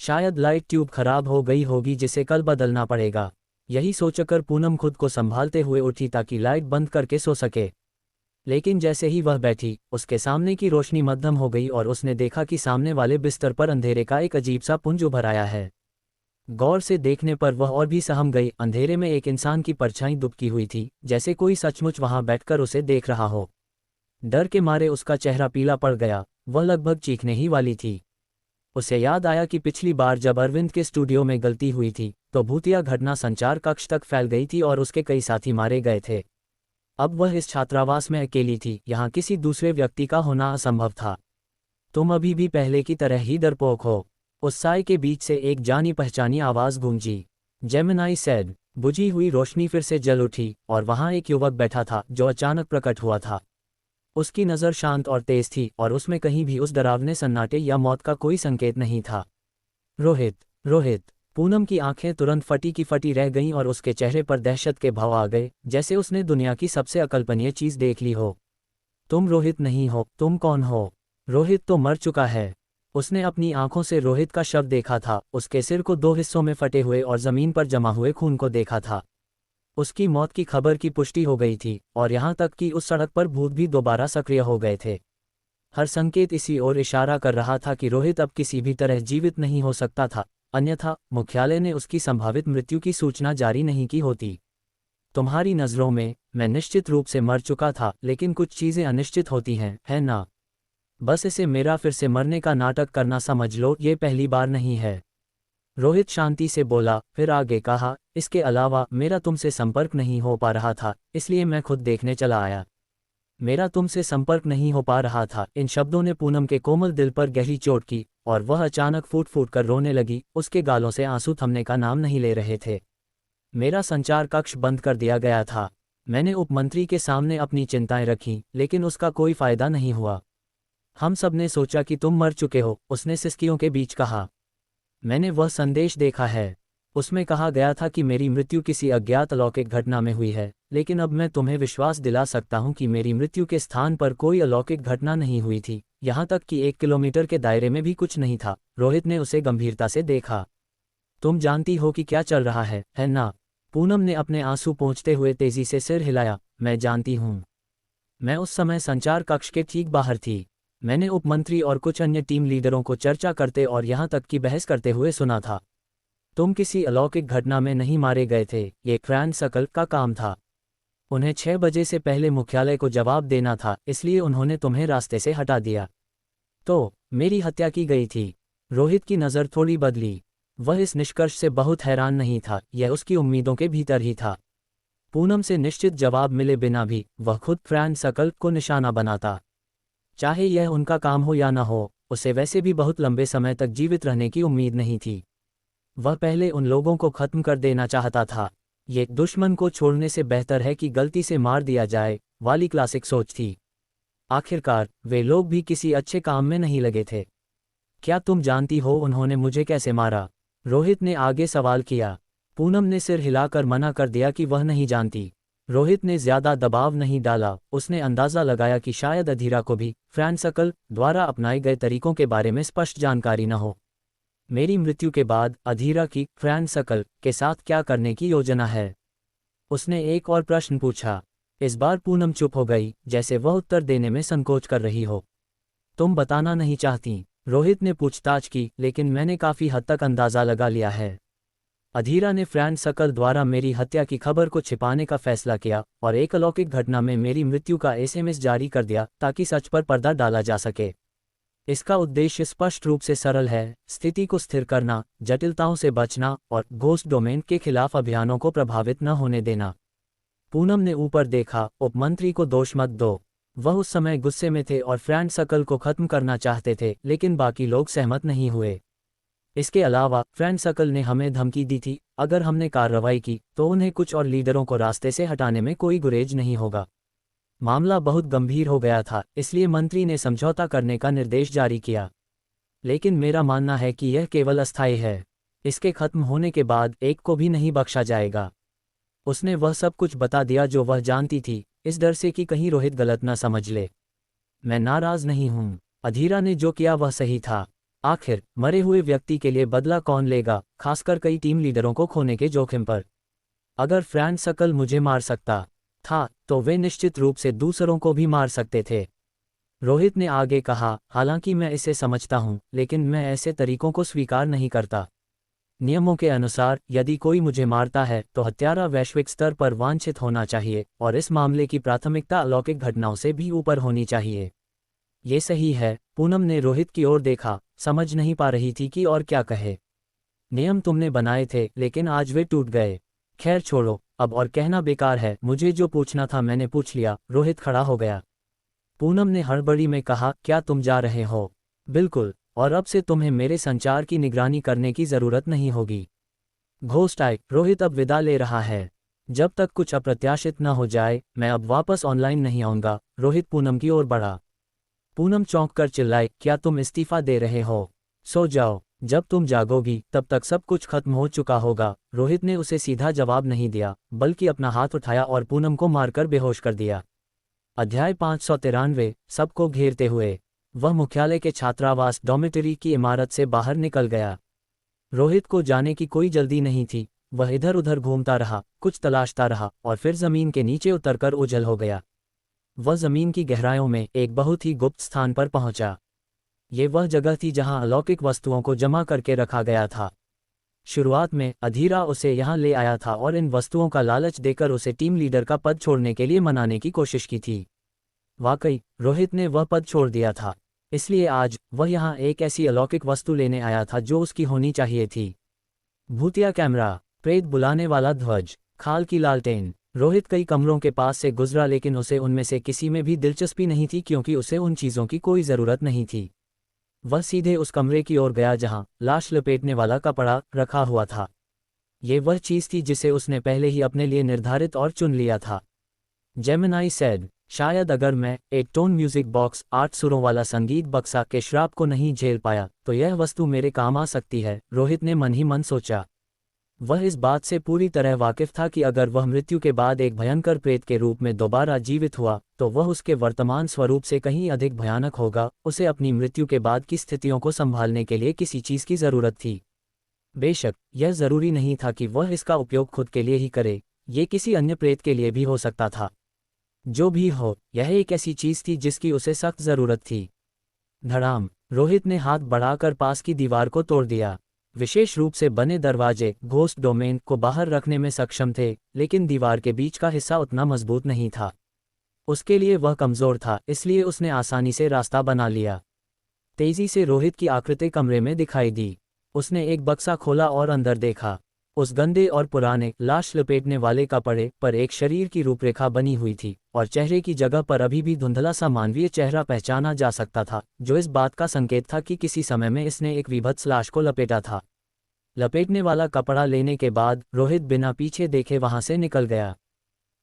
शायद लाइट ट्यूब खराब हो गई होगी जिसे कल बदलना पड़ेगा। यही सोचकर पूनम खुद को संभालते हुए उठी ताकि लाइट बंद करके सो सके। लेकिन जैसे ही वह बैठी, उसके सामने की रोशनी मध्यम हो गई और उसने देखा कि सामने वाले बिस्तर पर अंधेरे का एक अजीब सा पुंज उभर आया है। गौर से देखने पर वह और भी सहम गई। अंधेरे में एक इंसान की परछाई दुबकी हुई थी, जैसे कोई सचमुच वहां बैठकर उसे देख रहा हो। डर के मारे उसका चेहरा पीला पड़ गया। वह लगभग चीखने ही वाली थी। उसे याद आया कि पिछली बार जब अरविंद के स्टूडियो में गलती हुई थी तो भूतिया घटना संचार कक्ष तक फैल गई थी और उसके कई साथी मारे गए थे। अब वह इस छात्रावास में अकेली थी, यहाँ किसी दूसरे व्यक्ति का होना असंभव था। तुम अभी भी पहले की तरह ही डरपोक हो। उस साय के बीच से एक जानी पहचानी आवाज गूंजी। Gemini sad. बुझी हुई रोशनी फिर से जल उठी और वहां एक युवक बैठा था जो अचानक प्रकट हुआ था। उसकी नज़र शांत और तेज थी और उसमें कहीं भी उस डरावने सन्नाटे या मौत का कोई संकेत नहीं था। रोहित, रोहित। पूनम की आंखें तुरंत फटी की फटी रह गईं और उसके चेहरे पर दहशत के भाव आ गए, जैसे उसने दुनिया की सबसे अकल्पनीय चीज़ देख ली हो। तुम रोहित नहीं हो, तुम कौन हो? रोहित तो मर चुका है। उसने अपनी आंखों से रोहित का शव देखा था, उसके सिर को 2 हिस्सों में फटे हुए और जमीन पर जमा हुए खून को देखा था। उसकी मौत की खबर की पुष्टि हो गई थी, और यहाँ तक कि उस सड़क पर भूत भी दोबारा सक्रिय हो गए थे। हर संकेत इसी ओर इशारा कर रहा था कि रोहित अब किसी भी तरह जीवित नहीं हो सकता था, अन्यथा मुख्यालय ने उसकी संभावित मृत्यु की सूचना जारी नहीं की होती। तुम्हारी नज़रों में मैं निश्चित रूप से मर चुका था, लेकिन कुछ चीज़ें अनिश्चित होती हैं, है ना? बस इसे मेरा फिर से मरने का नाटक करना समझ लो, ये पहली बार नहीं है। रोहित शांति से बोला, फिर आगे कहा, इसके अलावा मेरा तुमसे संपर्क नहीं हो पा रहा था, इसलिए मैं खुद देखने चला आया। मेरा तुमसे संपर्क नहीं हो पा रहा था। इन शब्दों ने पूनम के कोमल दिल पर गहरी चोट की, और वह अचानक फूट फूट कर रोने लगी। उसके गालों से आंसू थमने का नाम नहीं ले रहे थे। मेरा संचार कक्ष बंद कर दिया गया था। मैंने उपमंत्री के सामने अपनी चिंताएं रखीं, लेकिन उसका कोई फायदा नहीं हुआ। हम सब ने सोचा कि तुम मर चुके हो, उसने सिसकियों के बीच कहा। मैंने वह संदेश देखा है। उसमें कहा गया था कि मेरी मृत्यु किसी अज्ञात अलौकिक घटना में हुई है, लेकिन अब मैं तुम्हें विश्वास दिला सकता हूं कि मेरी मृत्यु के स्थान पर कोई अलौकिक घटना नहीं हुई थी, यहां तक कि 1 किलोमीटर के दायरे में भी कुछ नहीं था। रोहित ने उसे गंभीरता से देखा। तुम जानती हो कि क्या चल रहा है ना? पूनम ने अपने आंसू पोंछते हुए तेजी से सिर हिलाया। मैं जानती हूँ। मैं उस समय संचार कक्ष के ठीक बाहर थी। मैंने उपमंत्री और कुछ अन्य टीम लीडरों को चर्चा करते और यहाँ तक कि बहस करते हुए सुना था। तुम किसी अलौकिक घटना में नहीं मारे गए थे, ये फ्रैंक सकल का काम था। उन्हें 6 बजे से पहले मुख्यालय को जवाब देना था, इसलिए उन्होंने तुम्हें रास्ते से हटा दिया। तो मेरी हत्या की गई थी। रोहित की नज़र थोड़ी बदली। वह इस निष्कर्ष से बहुत हैरान नहीं था, यह उसकी उम्मीदों के भीतर ही था। पूनम से निश्चित जवाब मिले बिना भी वह खुद फ्रैंक सकल को निशाना बनाता। चाहे यह उनका काम हो या न हो, उसे वैसे भी बहुत लंबे समय तक जीवित रहने की उम्मीद नहीं थी। वह पहले उन लोगों को खत्म कर देना चाहता था। ये दुश्मन को छोड़ने से बेहतर है कि गलती से मार दिया जाए वाली क्लासिक सोच थी। आखिरकार वे लोग भी किसी अच्छे काम में नहीं लगे थे। क्या तुम जानती हो उन्होंने मुझे कैसे मारा? रोहित ने आगे सवाल किया। पूनम ने सिर हिलाकर मना कर दिया कि वह नहीं जानती। रोहित ने ज्यादा दबाव नहीं डाला। उसने अंदाजा लगाया कि शायद अधीरा को भी फ्रैंक सकल द्वारा अपनाए गए तरीकों के बारे में स्पष्ट जानकारी न हो। मेरी मृत्यु के बाद अधीरा की फ्रैंक सकल के साथ क्या करने की योजना है? उसने एक और प्रश्न पूछा। इस बार पूनम चुप हो गई, जैसे वह उत्तर देने में संकोच कर रही हो। तुम बताना नहीं चाहती? रोहित ने पूछताछ की, लेकिन मैंने काफी हद तक अंदाजा लगा लिया है। अधीरा ने फ्रैंक सकल द्वारा मेरी हत्या की खबर को छिपाने का फैसला किया और एक अलौकिक घटना में मेरी मृत्यु का एसएमएस जारी कर दिया ताकि सच पर पर्दा डाला जा सके। इसका उद्देश्य स्पष्ट रूप से सरल है, स्थिति को स्थिर करना, जटिलताओं से बचना और घोस्ट डोमेन के खिलाफ अभियानों को प्रभावित न होने देना। पूनम ने ऊपर देखा। उपमंत्री को दोष मत दो। वह उस समय गुस्से में थे और फ्रैंक सकल को खत्म करना चाहते थे, लेकिन बाकी लोग सहमत नहीं हुए। इसके अलावा फ्रैंक सकल ने हमें धमकी दी थी, अगर हमने कार्रवाई की तो उन्हें कुछ और लीडरों को रास्ते से हटाने में कोई गुरेज नहीं होगा। मामला बहुत गंभीर हो गया था, इसलिए मंत्री ने समझौता करने का निर्देश जारी किया। लेकिन मेरा मानना है कि यह केवल अस्थायी है। इसके खत्म होने के बाद एक को भी नहीं बख्शा जाएगा। उसने वह सब कुछ बता दिया जो वह जानती थी, इस डर से कि कहीं रोहित गलत न समझ ले। मैं नाराज नहीं हूं। अधीरा ने जो किया वह सही था। आखिर मरे हुए व्यक्ति के लिए बदला कौन लेगा, खासकर कई टीम लीडरों को खोने के जोखिम पर। अगर फ्रैंक सकल मुझे मार सकता था तो वे निश्चित रूप से दूसरों को भी मार सकते थे। रोहित ने आगे कहा, हालांकि मैं इसे समझता हूं, लेकिन मैं ऐसे तरीकों को स्वीकार नहीं करता। नियमों के अनुसार यदि कोई मुझे मारता है तो हत्यारा वैश्विक स्तर पर वांछित होना चाहिए, और इस मामले की प्राथमिकता अलौकिक घटनाओं से भी ऊपर होनी चाहिए। ये सही है। पूनम ने रोहित की ओर देखा, समझ नहीं पा रही थी कि और क्या कहे। नियम तुमने बनाए थे, लेकिन आज वे टूट गए। खैर छोड़ो, अब और कहना बेकार है। मुझे जो पूछना था मैंने पूछ लिया। रोहित खड़ा हो गया। पूनम ने हड़बड़ी में कहा, क्या तुम जा रहे हो? बिल्कुल, और अब से तुम्हें मेरे संचार की निगरानी करने की जरूरत नहीं होगी। घोस्ट आए। रोहित अब विदा ले रहा है। जब तक कुछ अप्रत्याशित न हो जाए मैं अब वापस ऑनलाइन नहीं आऊंगा। रोहित पूनम की ओर बढ़ा। पूनम चौंक कर चिल्लाई, क्या तुम इस्तीफा दे रहे हो? सो जाओ, जब तुम जागोगी तब तक सब कुछ खत्म हो चुका होगा। रोहित ने उसे सीधा जवाब नहीं दिया, बल्कि अपना हाथ उठाया और पूनम को मारकर बेहोश कर दिया। अध्याय 593 सबको घेरते हुए। वह मुख्यालय के छात्रावास डॉर्मिटरी की इमारत से बाहर निकल गया। रोहित को जाने की कोई जल्दी नहीं थी। वह इधर उधर घूमता रहा, कुछ तलाशता रहा और फिर जमीन के नीचे उतरकर ओझल हो गया। वह जमीन की गहराइयों में एक बहुत ही गुप्त स्थान पर पहुंचा। ये वह जगह थी जहां अलौकिक वस्तुओं को जमा करके रखा गया था। शुरुआत में अधीरा उसे यहां ले आया था और इन वस्तुओं का लालच देकर उसे टीम लीडर का पद छोड़ने के लिए मनाने की कोशिश की थी। वाकई रोहित ने वह पद छोड़ दिया था, इसलिए आज वह यहाँ एक ऐसी अलौकिक वस्तु लेने आया था जो उसकी होनी चाहिए थी। भूतिया कैमरा, प्रेत बुलाने वाला ध्वज, खाल की लालटेन। रोहित कई कमरों के पास से गुजरा लेकिन उसे उनमें से किसी में भी दिलचस्पी नहीं थी क्योंकि उसे उन चीज़ों की कोई ज़रूरत नहीं थी। वह सीधे उस कमरे की ओर गया जहां लाश लपेटने वाला कपड़ा रखा हुआ था। ये वह चीज़ थी जिसे उसने पहले ही अपने लिए निर्धारित और चुन लिया था। जेमिनाई सेड, शायद अगर मैं एक टोन म्यूजिक बॉक्स 8 सुरों वाला संगीत बक्सा के श्राप को नहीं झेल पाया तो यह वस्तु मेरे काम आ सकती है, रोहित ने मन ही मन सोचा। वह इस बात से पूरी तरह वाकिफ था कि अगर वह मृत्यु के बाद एक भयंकर प्रेत के रूप में दोबारा जीवित हुआ तो वह उसके वर्तमान स्वरूप से कहीं अधिक भयानक होगा। उसे अपनी मृत्यु के बाद की स्थितियों को संभालने के लिए किसी चीज़ की ज़रूरत थी। बेशक यह ज़रूरी नहीं था कि वह इसका उपयोग खुद के लिए ही करे, ये किसी अन्य प्रेत के लिए भी हो सकता था। जो भी हो, यह एक ऐसी चीज़ थी जिसकी उसे सख्त ज़रूरत थी। धड़ाम, रोहित ने हाथ बढ़ाकर पास की दीवार को तोड़ दिया। विशेष रूप से बने दरवाजे घोस्ट डोमेन को बाहर रखने में सक्षम थे, लेकिन दीवार के बीच का हिस्सा उतना मजबूत नहीं था। उसके लिए वह कमज़ोर था, इसलिए उसने आसानी से रास्ता बना लिया। तेजी से रोहित की आकृति कमरे में दिखाई दी। उसने एक बक्सा खोला और अंदर देखा। उस गंदे और पुराने लाश लपेटने वाले कपड़े पर एक शरीर की रूपरेखा बनी हुई थी और चेहरे की जगह पर अभी भी धुंधला सा मानवीय चेहरा पहचाना जा सकता था, जो इस बात का संकेत था कि किसी समय में इसने एक विभत्स लाश को लपेटा था। लपेटने वाला कपड़ा लेने के बाद रोहित बिना पीछे देखे वहां से निकल गया।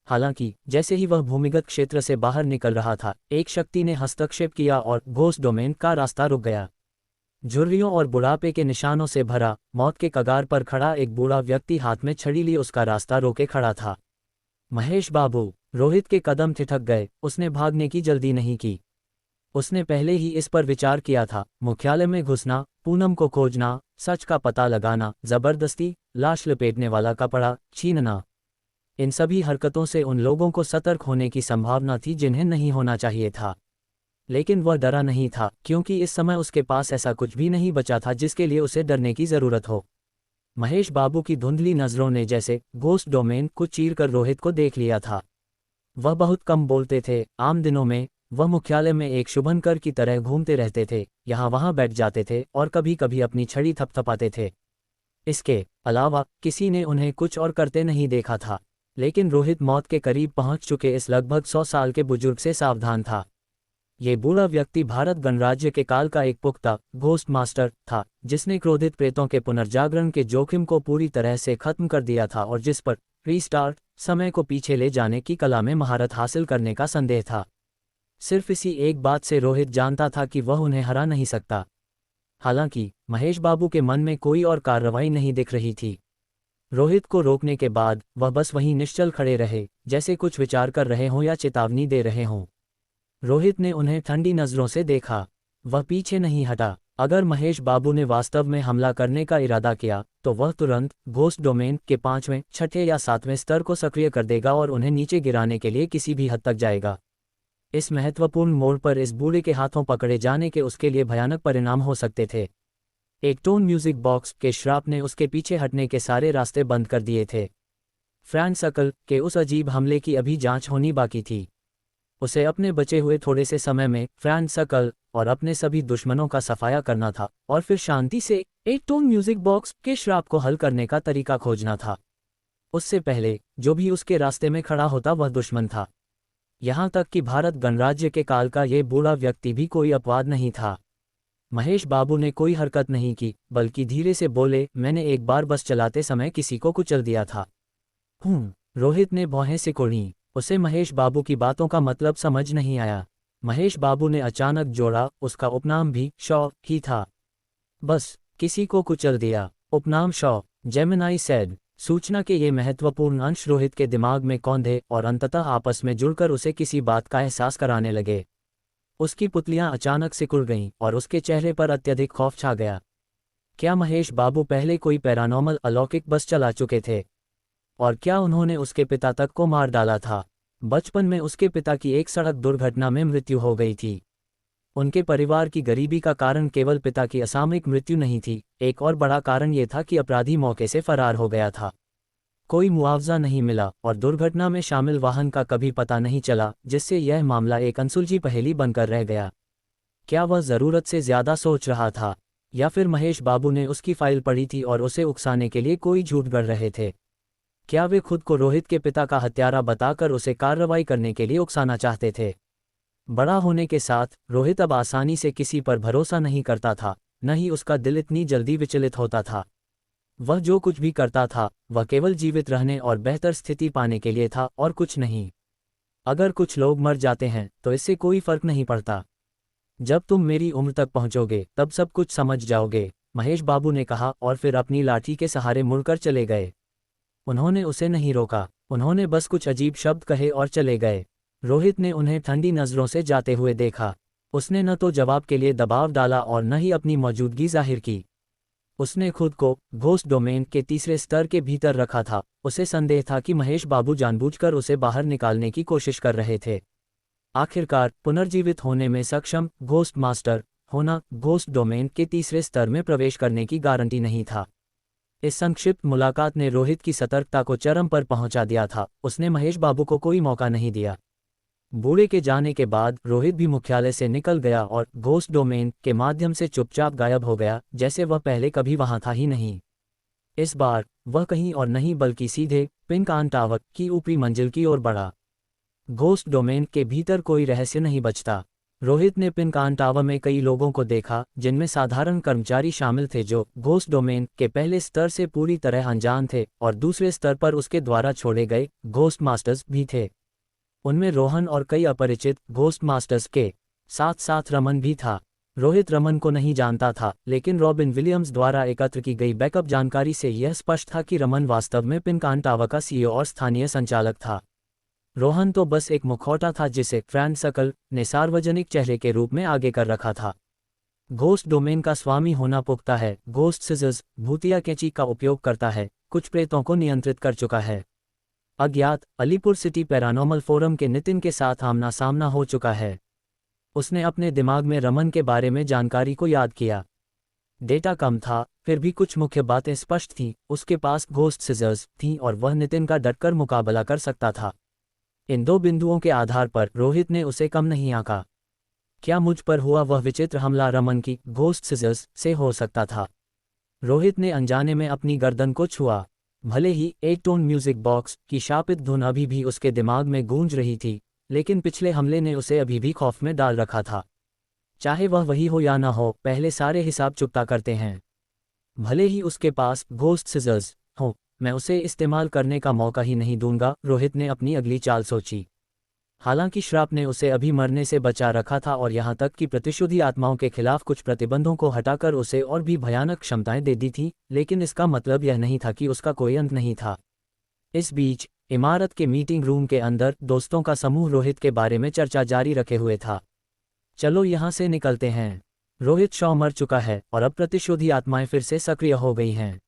हालांकि जैसे ही वह भूमिगत क्षेत्र से बाहर निकल रहा था, एक शक्ति ने हस्तक्षेप किया और घोस्ट डोमेन का रास्ता रुक गया। झुर्रियों और बुढ़ापे के निशानों से भरा, मौत के कगार पर खड़ा एक बूढ़ा व्यक्ति हाथ में छड़ी लिए उसका रास्ता रोके खड़ा था। महेश बाबू, रोहित के कदम ठिठक गए। उसने भागने की जल्दी नहीं की। उसने पहले ही इस पर विचार किया था। मुख्यालय में घुसना, पूनम को खोजना, सच का पता लगाना, जबरदस्ती लाश लपेटने वाला कपड़ा छीनना, इन सभी हरकतों से उन लोगों को सतर्क होने की संभावना थी जिन्हें नहीं होना चाहिए था। लेकिन वह डरा नहीं था क्योंकि इस समय उसके पास ऐसा कुछ भी नहीं बचा था जिसके लिए उसे डरने की जरूरत हो। महेश बाबू की धुंधली नजरों ने जैसे घोस्ट डोमेन को चीरकर रोहित को देख लिया था। वह बहुत कम बोलते थे। आम दिनों में वह मुख्यालय में एक शुभंकर की तरह घूमते रहते थे, यहाँ वहाँ बैठ जाते थे और कभी कभी अपनी छड़ी थपथपाते थे। इसके अलावा किसी ने उन्हें कुछ और करते नहीं देखा था। लेकिन रोहित मौत के करीब पहुंच चुके इस लगभग 100 साल के बुजुर्ग से सावधान था। ये बूढ़ा व्यक्ति भारत गणराज्य के काल का एक पुख्ता घोस्ट मास्टर था, जिसने क्रोधित प्रेतों के पुनर्जागरण के जोखिम को पूरी तरह से खत्म कर दिया था और जिस पर रीस्टार्ट समय को पीछे ले जाने की कला में महारत हासिल करने का संदेह था। सिर्फ इसी एक बात से रोहित जानता था कि वह उन्हें हरा नहीं सकता। हालांकि महेश बाबू के मन में कोई और कार्रवाई नहीं दिख रही थी। रोहित को रोकने के बाद वह बस वहीं निश्चल खड़े रहे, जैसे कुछ विचार कर रहे हों या चेतावनी दे रहे हों। रोहित ने उन्हें ठंडी नज़रों से देखा। वह पीछे नहीं हटा। अगर महेश बाबू ने वास्तव में हमला करने का इरादा किया तो वह तुरंत घोस्ट डोमेन के 5वें, 6ठे या 7वें स्तर को सक्रिय कर देगा और उन्हें नीचे गिराने के लिए किसी भी हद तक जाएगा। इस महत्वपूर्ण मोड़ पर इस बूढ़े के हाथों पकड़े जाने के उसके लिए भयानक परिणाम हो सकते थे। एक टोन म्यूजिक बॉक्स के श्राप ने उसके पीछे हटने के सारे रास्ते बंद कर दिए थे। फ्रैंक सकल के उस अजीब हमले की अभी जांच होनी बाकी थी। उसे अपने बचे हुए थोड़े से समय में फ्रैंक सकल और अपने सभी दुश्मनों का सफाया करना था और फिर शांति से एक टोन म्यूजिक बॉक्स के श्राप को हल करने का तरीका खोजना था। उससे पहले जो भी उसके रास्ते में खड़ा होता वह दुश्मन था। यहाँ तक कि भारत गणराज्य के काल का ये बूढ़ा व्यक्ति भी कोई अपवाद नहीं था। महेश बाबू ने कोई हरकत नहीं की, बल्कि धीरे से बोले, मैंने एक बार बस चलाते समय किसी को कुचल दिया था। रोहित ने भौहें सिकोड़ी। उसे महेश बाबू की बातों का मतलब समझ नहीं आया। महेश बाबू ने अचानक जोड़ा, उसका उपनाम भी शॉ ही था। बस किसी को कुचल दिया, उपनाम शॉ। जेमिनाई सेड, सूचना के ये महत्वपूर्ण अंश रोहित के दिमाग में कौंधे और अंततः आपस में जुड़कर उसे किसी बात का एहसास कराने लगे। उसकी पुतलियां अचानक सिकुड़ गईं और उसके चेहरे पर अत्यधिक खौफ छा गया। क्या महेश बाबू पहले कोई पैरानॉर्मल अलौकिक बस चला चुके थे? और क्या उन्होंने उसके पिता तक को मार डाला था? बचपन में उसके पिता की एक सड़क दुर्घटना में मृत्यु हो गई थी। उनके परिवार की गरीबी का कारण केवल पिता की असामयिक मृत्यु नहीं थी, एक और बड़ा कारण ये था कि अपराधी मौके से फरार हो गया था। कोई मुआवजा नहीं मिला और दुर्घटना में शामिल वाहन का कभी पता नहीं चला, जिससे यह मामला एक अनसुलझी पहेली बनकर रह गया। क्या वह ज़रूरत से ज़्यादा सोच रहा था, या फिर महेश बाबू ने उसकी फाइल पढ़ी थी और उसे उकसाने के लिए कोई झूठ गढ़ रहे थे? क्या वे खुद को रोहित के पिता का हत्यारा बताकर उसे कार्रवाई करने के लिए उकसाना चाहते थे? बड़ा होने के साथ रोहित अब आसानी से किसी पर भरोसा नहीं करता था, न ही उसका दिल इतनी जल्दी विचलित होता था। वह जो कुछ भी करता था वह केवल जीवित रहने और बेहतर स्थिति पाने के लिए था और कुछ नहीं। अगर कुछ लोग मर जाते हैं तो इससे कोई फर्क नहीं पड़ता। जब तुम मेरी उम्र तक पहुंचोगे तब सब कुछ समझ जाओगे, महेश बाबू ने कहा और फिर अपनी लाठी के सहारे मुड़कर चले गए। उन्होंने उसे नहीं रोका, उन्होंने बस कुछ अजीब शब्द कहे और चले गए। रोहित ने उन्हें ठंडी नज़रों से जाते हुए देखा। उसने न तो जवाब के लिए दबाव डाला और न ही अपनी मौजूदगी जाहिर की। उसने खुद को घोस्ट डोमेन के तीसरे स्तर के भीतर रखा था। उसे संदेह था कि महेश बाबू जानबूझकर उसे बाहर निकालने की कोशिश कर रहे थे। आखिरकार पुनर्जीवित होने में सक्षम घोस्ट मास्टर होना घोस्ट डोमेन के तीसरे स्तर में प्रवेश करने की गारंटी नहीं था। इस संक्षिप्त मुलाकात ने रोहित की सतर्कता को चरम पर पहुंचा दिया था। उसने महेश बाबू को कोई मौका नहीं दिया। बूढ़े के जाने के बाद रोहित भी मुख्यालय से निकल गया और घोस्ट डोमेन के माध्यम से चुपचाप गायब हो गया, जैसे वह पहले कभी वहां था ही नहीं। इस बार वह कहीं और नहीं बल्कि सीधे पिनकान टावर की ऊपरी मंजिल की ओर बढ़ा। घोस्ट डोमेन के भीतर कोई रहस्य नहीं बचता। रोहित ने पिनकान टावर में कई लोगों को देखा, जिनमें साधारण कर्मचारी शामिल थे जो घोस्ट डोमेन के पहले स्तर से पूरी तरह अनजान थे, और दूसरे स्तर पर उसके द्वारा छोड़े गए घोस्ट मास्टर्स भी थे। उनमें रोहन और कई अपरिचित घोस्ट मास्टर्स के साथ साथ रमन भी था। रोहित रमन को नहीं जानता था, लेकिन रॉबिन विलियम्स द्वारा एकत्र की गई बैकअप जानकारी से यह स्पष्ट था कि रमन वास्तव में पिनकान टावर का सीईओ और स्थानीय संचालक था। रोहन तो बस एक मुखौटा था जिसे फ्रैंक सकल ने सार्वजनिक चेहरे के रूप में आगे कर रखा था। घोस्ट डोमेन का स्वामी होना पुख्ता है, घोस्ट सिजर्स भूतिया कैंची का उपयोग करता है, कुछ प्रेतों को नियंत्रित कर चुका है। अज्ञात अलीपुर सिटी पैरानॉर्मल फोरम के नितिन के साथ आमना सामना हो चुका है। उसने अपने दिमाग में रमन के बारे में जानकारी को याद किया। डेटा कम था, फिर भी कुछ मुख्य बातें स्पष्ट थीं। उसके पास घोस्ट सिजर्स थीं और वह नितिन का डटकर मुकाबला कर सकता था। इन दो बिंदुओं के आधार पर रोहित ने उसे कम नहीं आंका। क्या मुझ पर हुआ वह विचित्र हमला रमन की घोस्ट सिजर्स से हो सकता था? रोहित ने अनजाने में अपनी गर्दन को छुआ। भले ही एक टोन म्यूजिक बॉक्स की शापित धुन अभी भी उसके दिमाग में गूंज रही थी, लेकिन पिछले हमले ने उसे अभी भी खौफ में डाल रखा था। चाहे वह वही हो या ना हो, पहले सारे हिसाब चुकता करते हैं। भले ही उसके पास घोस्ट सिजर्स हो, मैं उसे इस्तेमाल करने का मौका ही नहीं दूंगा, रोहित ने अपनी अगली चाल सोची। हालांकि श्राप ने उसे अभी मरने से बचा रखा था और यहाँ तक कि प्रतिशोधी आत्माओं के खिलाफ कुछ प्रतिबंधों को हटाकर उसे और भी भयानक क्षमताएं दे दी थी, लेकिन इसका मतलब यह नहीं था कि उसका कोई अंत नहीं था। इस बीच इमारत के मीटिंग रूम के अंदर दोस्तों का समूह रोहित के बारे में चर्चा जारी रखे हुए था। चलो यहाँ से निकलते हैं। रोहित शॉ मर चुका है और अब प्रतिशोधी आत्माएं फिर से सक्रिय हो गई हैं।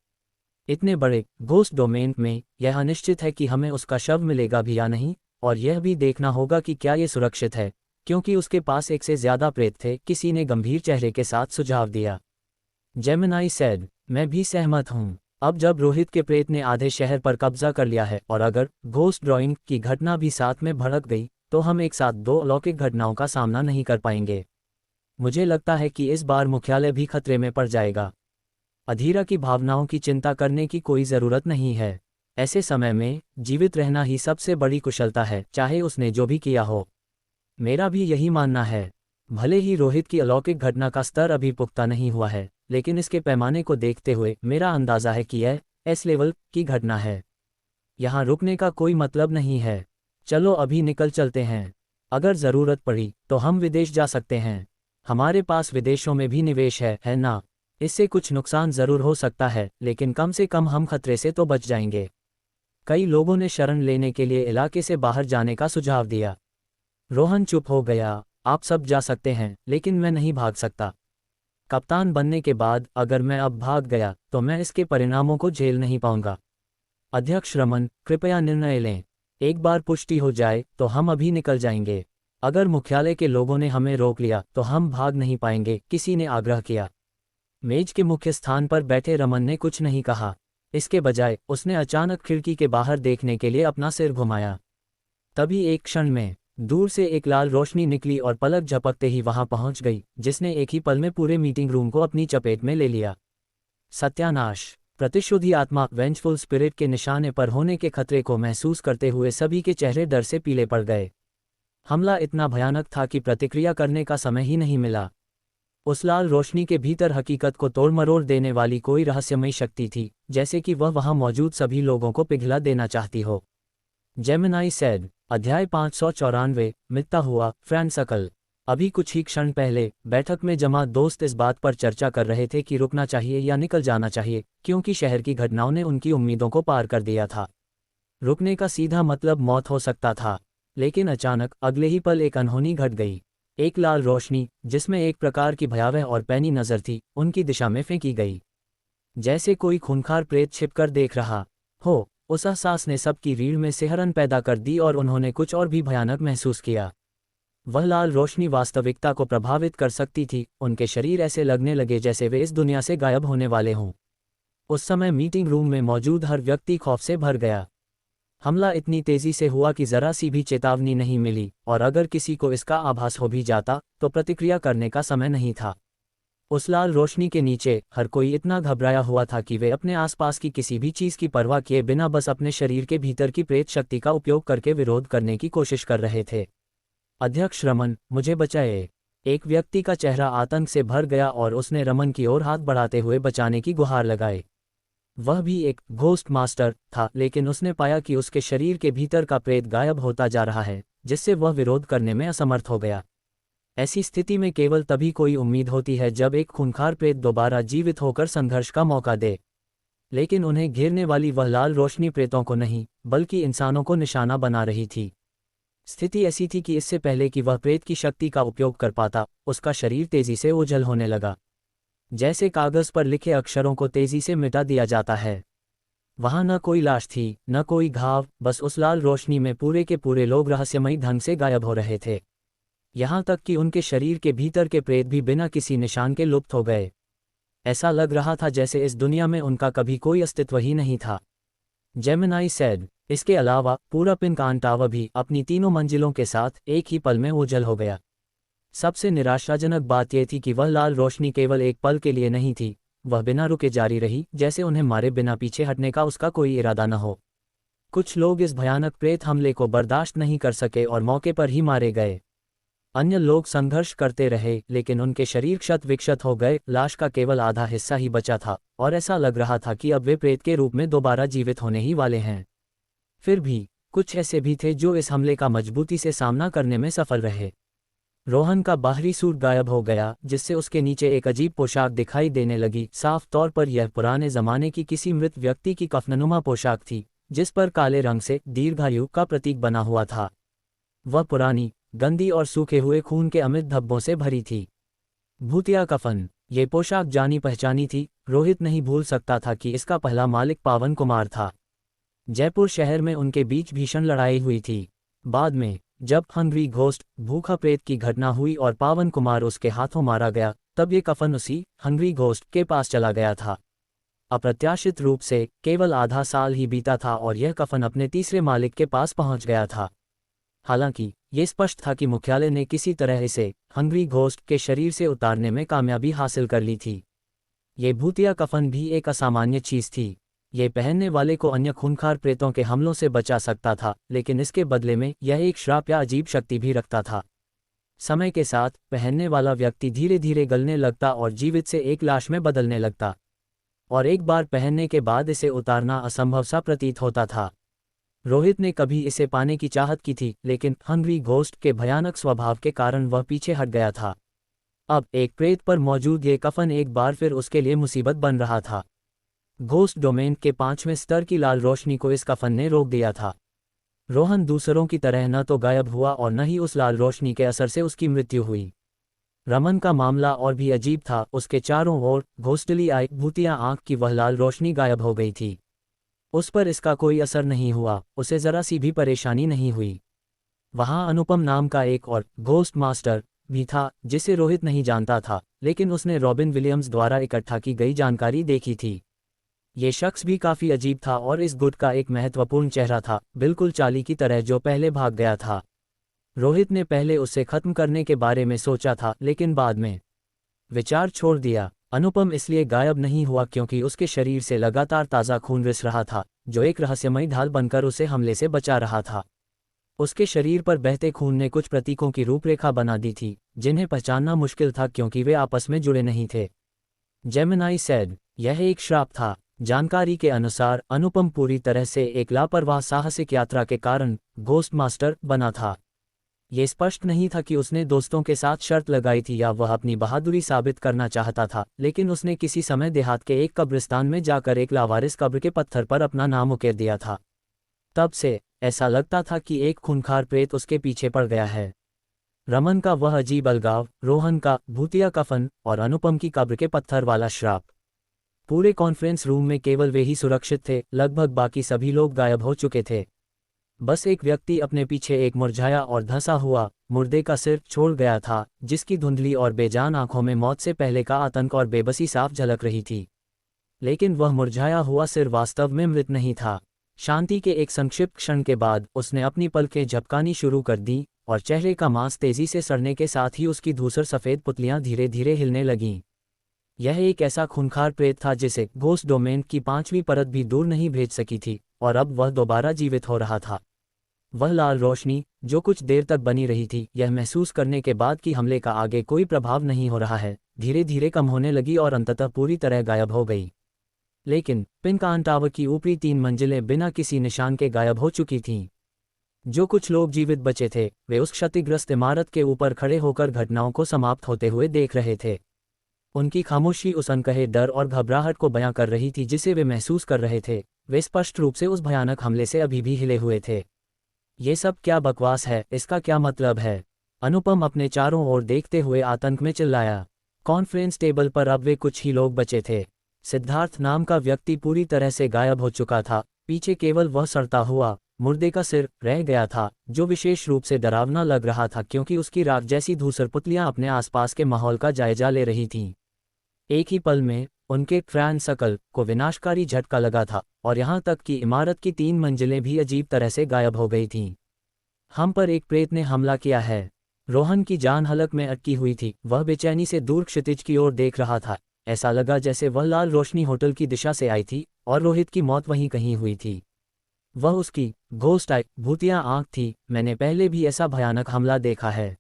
इतने बड़े घोस्ट डोमेन में यह अनिश्चित है कि हमें उसका शव मिलेगा भी या नहीं, और यह भी देखना होगा कि क्या ये सुरक्षित है, क्योंकि उसके पास एक से ज्यादा प्रेत थे, किसी ने गंभीर चेहरे के साथ सुझाव दिया। जेमिनाई सेड, मैं भी सहमत हूँ। अब जब रोहित के प्रेत ने आधे शहर पर कब्जा कर लिया है और अगर घोस्ट ड्राइंग की घटना भी साथ में भड़क गई, तो हम एक साथ दो अलौकिक घटनाओं का सामना नहीं कर पाएंगे। मुझे लगता है कि इस बार मुख्यालय भी खतरे में पड़ जाएगा। अधीरा की भावनाओं की चिंता करने की कोई ज़रूरत नहीं है। ऐसे समय में जीवित रहना ही सबसे बड़ी कुशलता है, चाहे उसने जो भी किया हो। मेरा भी यही मानना है। भले ही रोहित की अलौकिक घटना का स्तर अभी पुख्ता नहीं हुआ है, लेकिन इसके पैमाने को देखते हुए मेरा अंदाज़ा है कि यह एस लेवल की घटना है। यहाँ रुकने का कोई मतलब नहीं है। चलो अभी निकल चलते हैं। अगर ज़रूरत पड़ी तो हम विदेश जा सकते हैं। हमारे पास विदेशों में भी निवेश है ना? इससे कुछ नुकसान जरूर हो सकता है, लेकिन कम से कम हम खतरे से तो बच जाएंगे। कई लोगों ने शरण लेने के लिए इलाके से बाहर जाने का सुझाव दिया। रोहन चुप हो गया। आप सब जा सकते हैं, लेकिन मैं नहीं भाग सकता। कप्तान बनने के बाद अगर मैं अब भाग गया तो मैं इसके परिणामों को झेल नहीं पाऊंगा। अध्यक्ष रमन, कृपया निर्णय लें। एक बार पुष्टि हो जाए तो हम अभी निकल जाएंगे। अगर मुख्यालय के लोगों ने हमें रोक लिया तो हम भाग नहीं पाएंगे, किसी ने आग्रह किया। मेज के मुख्य स्थान पर बैठे रमन ने कुछ नहीं कहा। इसके बजाय उसने अचानक खिड़की के बाहर देखने के लिए अपना सिर घुमाया। तभी एक क्षण में दूर से एक लाल रोशनी निकली और पलक झपकते ही वहां पहुंच गई, जिसने एक ही पल में पूरे मीटिंग रूम को अपनी चपेट में ले लिया। सत्यानाश! प्रतिशोधी आत्मा वेंजफुल स्पिरिट के निशाने पर होने के खतरे को महसूस करते हुए सभी के चेहरे डर से पीले पड़ गए। हमला इतना भयानक था कि प्रतिक्रिया करने का समय ही नहीं मिला। उस लाल रोशनी के भीतर हकीकत को तोड़ मरोड़ देने वाली कोई रहस्यमयी शक्ति थी, जैसे कि वह वहां मौजूद सभी लोगों को पिघला देना चाहती हो। जेमिनाई सेड, अध्याय 594, मिटता हुआ फ्रेंडसकल। अभी कुछ ही क्षण पहले बैठक में जमा दोस्त इस बात पर चर्चा कर रहे थे कि रुकना चाहिए या निकल जाना चाहिए, क्योंकि शहर की घटनाओं ने उनकी उम्मीदों को पार कर दिया था। रुकने का सीधा मतलब मौत हो सकता था, लेकिन अचानक अगले ही पल एक अनहोनी घट गई। एक लाल रोशनी, जिसमें एक प्रकार की भयावह और पैनी नजर थी, उनकी दिशा में फेंकी गई। जैसे कोई खूंखार प्रेत छिपकर देख रहा हो। उस एहसास ने सबकी रीढ़ में सिहरन पैदा कर दी और उन्होंने कुछ और भी भयानक महसूस किया। वह लाल रोशनी वास्तविकता को प्रभावित कर सकती थी। उनके शरीर ऐसे लगने लगे जैसे वे इस दुनिया से गायब होने वाले हों। उस समय मीटिंग रूम में मौजूद हर व्यक्ति खौफ से भर गया। हमला इतनी तेजी से हुआ कि जरा सी भी चेतावनी नहीं मिली, और अगर किसी को इसका आभास हो भी जाता तो प्रतिक्रिया करने का समय नहीं था। उस लाल रोशनी के नीचे हर कोई इतना घबराया हुआ था कि वे अपने आसपास की किसी भी चीज की परवाह किए बिना बस अपने शरीर के भीतर की प्रेत शक्ति का उपयोग करके विरोध करने की कोशिश कर रहे थे। अध्यक्ष रमन, मुझे बचाए। एक व्यक्ति का चेहरा आतंक से भर गया और उसने रमन की ओर हाथ बढ़ाते हुए बचाने की गुहार लगाई। वह भी एक घोस्ट मास्टर था, लेकिन उसने पाया कि उसके शरीर के भीतर का प्रेत गायब होता जा रहा है, जिससे वह विरोध करने में असमर्थ हो गया। ऐसी स्थिति में केवल तभी कोई उम्मीद होती है जब एक खूंखार प्रेत दोबारा जीवित होकर संघर्ष का मौका दे। लेकिन उन्हें घेरने वाली वह लाल रोशनी प्रेतों को नहीं, बल्कि इंसानों को निशाना बना रही थी। स्थिति ऐसी थी कि इससे पहले कि वह प्रेत की शक्ति का उपयोग कर पाता, उसका शरीर तेजी से ओझल होने लगा। जैसे कागज पर लिखे अक्षरों को तेजी से मिटा दिया जाता है। वहां न कोई लाश थी, न कोई घाव, बस उस लाल रोशनी में पूरे के पूरे लोग रहस्यमयी ढंग से गायब हो रहे थे। यहाँ तक कि उनके शरीर के भीतर के प्रेत भी बिना किसी निशान के लुप्त हो गए। ऐसा लग रहा था जैसे इस दुनिया में उनका कभी कोई अस्तित्व ही नहीं था। जेमिनाई सेड, इसके अलावा पूरा पिनकान टावर भी अपनी 3 मंजिलों के साथ एक ही पल में ओझल हो गया। सबसे निराशाजनक बात यह थी कि वह लाल रोशनी केवल एक पल के लिए नहीं थी, वह बिना रुके जारी रही, जैसे उन्हें मारे बिना पीछे हटने का उसका कोई इरादा न हो। कुछ लोग इस भयानक प्रेत हमले को बर्दाश्त नहीं कर सके और मौके पर ही मारे गए। अन्य लोग संघर्ष करते रहे, लेकिन उनके शरीर क्षत विक्षत हो गए। लाश का केवल आधा हिस्सा ही बचा था, और ऐसा लग रहा था कि अब वे प्रेत के रूप में दोबारा जीवित होने ही वाले हैं। फिर भी कुछ ऐसे भी थे जो इस हमले का मजबूती से सामना करने में सफल रहे। रोहन का बाहरी सूट गायब हो गया, जिससे उसके नीचे एक अजीब पोशाक दिखाई देने लगी। साफ तौर पर यह पुराने जमाने की किसी मृत व्यक्ति की कफननुमा पोशाक थी, जिस पर काले रंग से दीर्घायु का प्रतीक बना हुआ था। वह पुरानी, गंदी और सूखे हुए खून के अमित धब्बों से भरी थी। भूतिया कफन, ये पोशाक जानी पहचानी थी। रोहित नहीं भूल सकता था कि इसका पहला मालिक पावन कुमार था। जयपुर शहर में उनके बीच भीषण लड़ाई हुई थी। बाद में जब हंग्री घोस्ट भूखा प्रेत की घटना हुई और पावन कुमार उसके हाथों मारा गया, तब ये कफन उसी हंग्री घोस्ट के पास चला गया था। अप्रत्याशित रूप से केवल आधा साल ही बीता था और यह कफन अपने तीसरे मालिक के पास पहुंच गया था। हालांकि ये स्पष्ट था कि मुख्यालय ने किसी तरह इसे हंग्री घोस्ट के शरीर से उतारने में कामयाबी हासिल कर ली थी। ये भूतिया कफन भी एक असामान्य चीज थी। ये पहनने वाले को अन्य खूंखार प्रेतों के हमलों से बचा सकता था, लेकिन इसके बदले में यह एक श्राप या अजीब शक्ति भी रखता था। समय के साथ पहनने वाला व्यक्ति धीरे धीरे गलने लगता और जीवित से एक लाश में बदलने लगता, और एक बार पहनने के बाद इसे उतारना असंभव सा प्रतीत होता था। रोहित ने कभी इसे पाने की चाहत की थी, लेकिन हंग्री घोस्ट के भयानक स्वभाव के कारण वह पीछे हट गया था। अब एक प्रेत पर मौजूद ये कफन एक बार फिर उसके लिए मुसीबत बन रहा था। घोस्ट डोमेन के 5वें स्तर की लाल रोशनी को इस कफन ने रोक दिया था। रोहन दूसरों की तरह न तो गायब हुआ और न ही उस लाल रोशनी के असर से उसकी मृत्यु हुई। रमन का मामला और भी अजीब था। उसके चारों ओर घोस्टली आई भूतिया आंख की वह लाल रोशनी गायब हो गई थी। उस पर इसका कोई असर नहीं हुआ, उसे जरा सी भी परेशानी नहीं हुई। वहां अनुपम नाम का एक और घोस्ट मास्टर भी था जिसे रोहित नहीं जानता था, लेकिन उसने रॉबिन विलियम्स द्वारा इकट्ठा की गई जानकारी देखी थी। ये शख्स भी काफी अजीब था और इस गुट का एक महत्वपूर्ण चेहरा था, बिल्कुल चाली की तरह, जो पहले भाग गया था। रोहित ने पहले उसे खत्म करने के बारे में सोचा था, लेकिन बाद में विचार छोड़ दिया। अनुपम इसलिए गायब नहीं हुआ क्योंकि उसके शरीर से लगातार ताज़ा खून रिस रहा था, जो एक रहस्यमयी ढाल बनकर उसे हमले से बचा रहा था। उसके शरीर पर बहते खून ने कुछ प्रतीकों की रूपरेखा बना दी थी, जिन्हें पहचानना मुश्किल था क्योंकि वे आपस में जुड़े नहीं थे। जेमिनाई सेड, यह एक श्राप था। जानकारी के अनुसार अनुपम पूरी तरह से एक लापरवाह साहसिक यात्रा के कारण घोस्ट मास्टर बना था। ये स्पष्ट नहीं था कि उसने दोस्तों के साथ शर्त लगाई थी या वह अपनी बहादुरी साबित करना चाहता था, लेकिन उसने किसी समय देहात के एक कब्रिस्तान में जाकर एक लावारिस कब्र के पत्थर पर अपना नाम उकेर दिया था। तब से ऐसा लगता था कि एक खूंखार प्रेत उसके पीछे पड़ गया है। रमन का वह अजीब अलगाव, रोहन का भूतिया कफन और अनुपम की कब्र के पत्थर वाला श्राप। पूरे कॉन्फ्रेंस रूम में केवल वे ही सुरक्षित थे, लगभग बाकी सभी लोग गायब हो चुके थे। बस एक व्यक्ति अपने पीछे एक मुरझाया और धंसा हुआ मुर्दे का सिर छोड़ गया था, जिसकी धुंधली और बेजान आंखों में मौत से पहले का आतंक और बेबसी साफ झलक रही थी। लेकिन वह मुरझाया हुआ सिर वास्तव में मृत नहीं था। शांति के एक संक्षिप्त क्षण के बाद उसने अपनी पलकें झपकानी शुरू कर दी और चेहरे का मांस तेजी से सड़ने के साथ ही उसकी धूसर सफ़ेद पुतलियां धीरे धीरे हिलने लगीं। यह एक ऐसा खूंखार प्रेत था जिसे घोस्ट डोमेन की 5वीं परत भी दूर नहीं भेज सकी थी, और अब वह दोबारा जीवित हो रहा था। वह लाल रोशनी जो कुछ देर तक बनी रही थी, यह महसूस करने के बाद कि हमले का आगे कोई प्रभाव नहीं हो रहा है, धीरे धीरे कम होने लगी और अंततः पूरी तरह गायब हो गई। लेकिन पिनकान टावर की ऊपरी 3 मंजिलें बिना किसी निशान के गायब हो चुकी थीं। जो कुछ लोग जीवित बचे थे, वे उस क्षतिग्रस्त इमारत के ऊपर खड़े होकर घटनाओं को समाप्त होते हुए देख रहे थे। उनकी खामोशी उस अनकहे डर और घबराहट को बयां कर रही थी जिसे वे महसूस कर रहे थे। वे स्पष्ट रूप से उस भयानक हमले से अभी भी हिले हुए थे। ये सब क्या बकवास है? इसका क्या मतलब है? अनुपम अपने चारों ओर देखते हुए आतंक में चिल्लाया। कॉन्फ्रेंस टेबल पर अब वे कुछ ही लोग बचे थे। सिद्धार्थ नाम का व्यक्ति पूरी तरह से गायब हो चुका था। पीछे केवल वह सड़ता हुआ मुर्दे का सिर रह गया था, जो विशेष रूप से डरावना लग रहा था क्योंकि उसकी राख जैसी धूसर पुतलियां अपने आसपास के माहौल का जायजा ले रही थीं। एक ही पल में उनके फ्रैन सकल को विनाशकारी झटका लगा था और यहाँ तक कि इमारत की 3 मंजिलें भी अजीब तरह से गायब हो गई थीं। हम पर एक प्रेत ने हमला किया है। रोहन की जान हलक में अटकी हुई थी। वह बेचैनी से दूर क्षितिज की ओर देख रहा था। ऐसा लगा जैसे वह लाल रोशनी होटल की दिशा से आई थी और रोहित की मौत वहीं कहीं हुई थी। वह उसकी घोस्ट आई भूतिया आंख थी। मैंने पहले भी ऐसा भयानक हमला देखा है।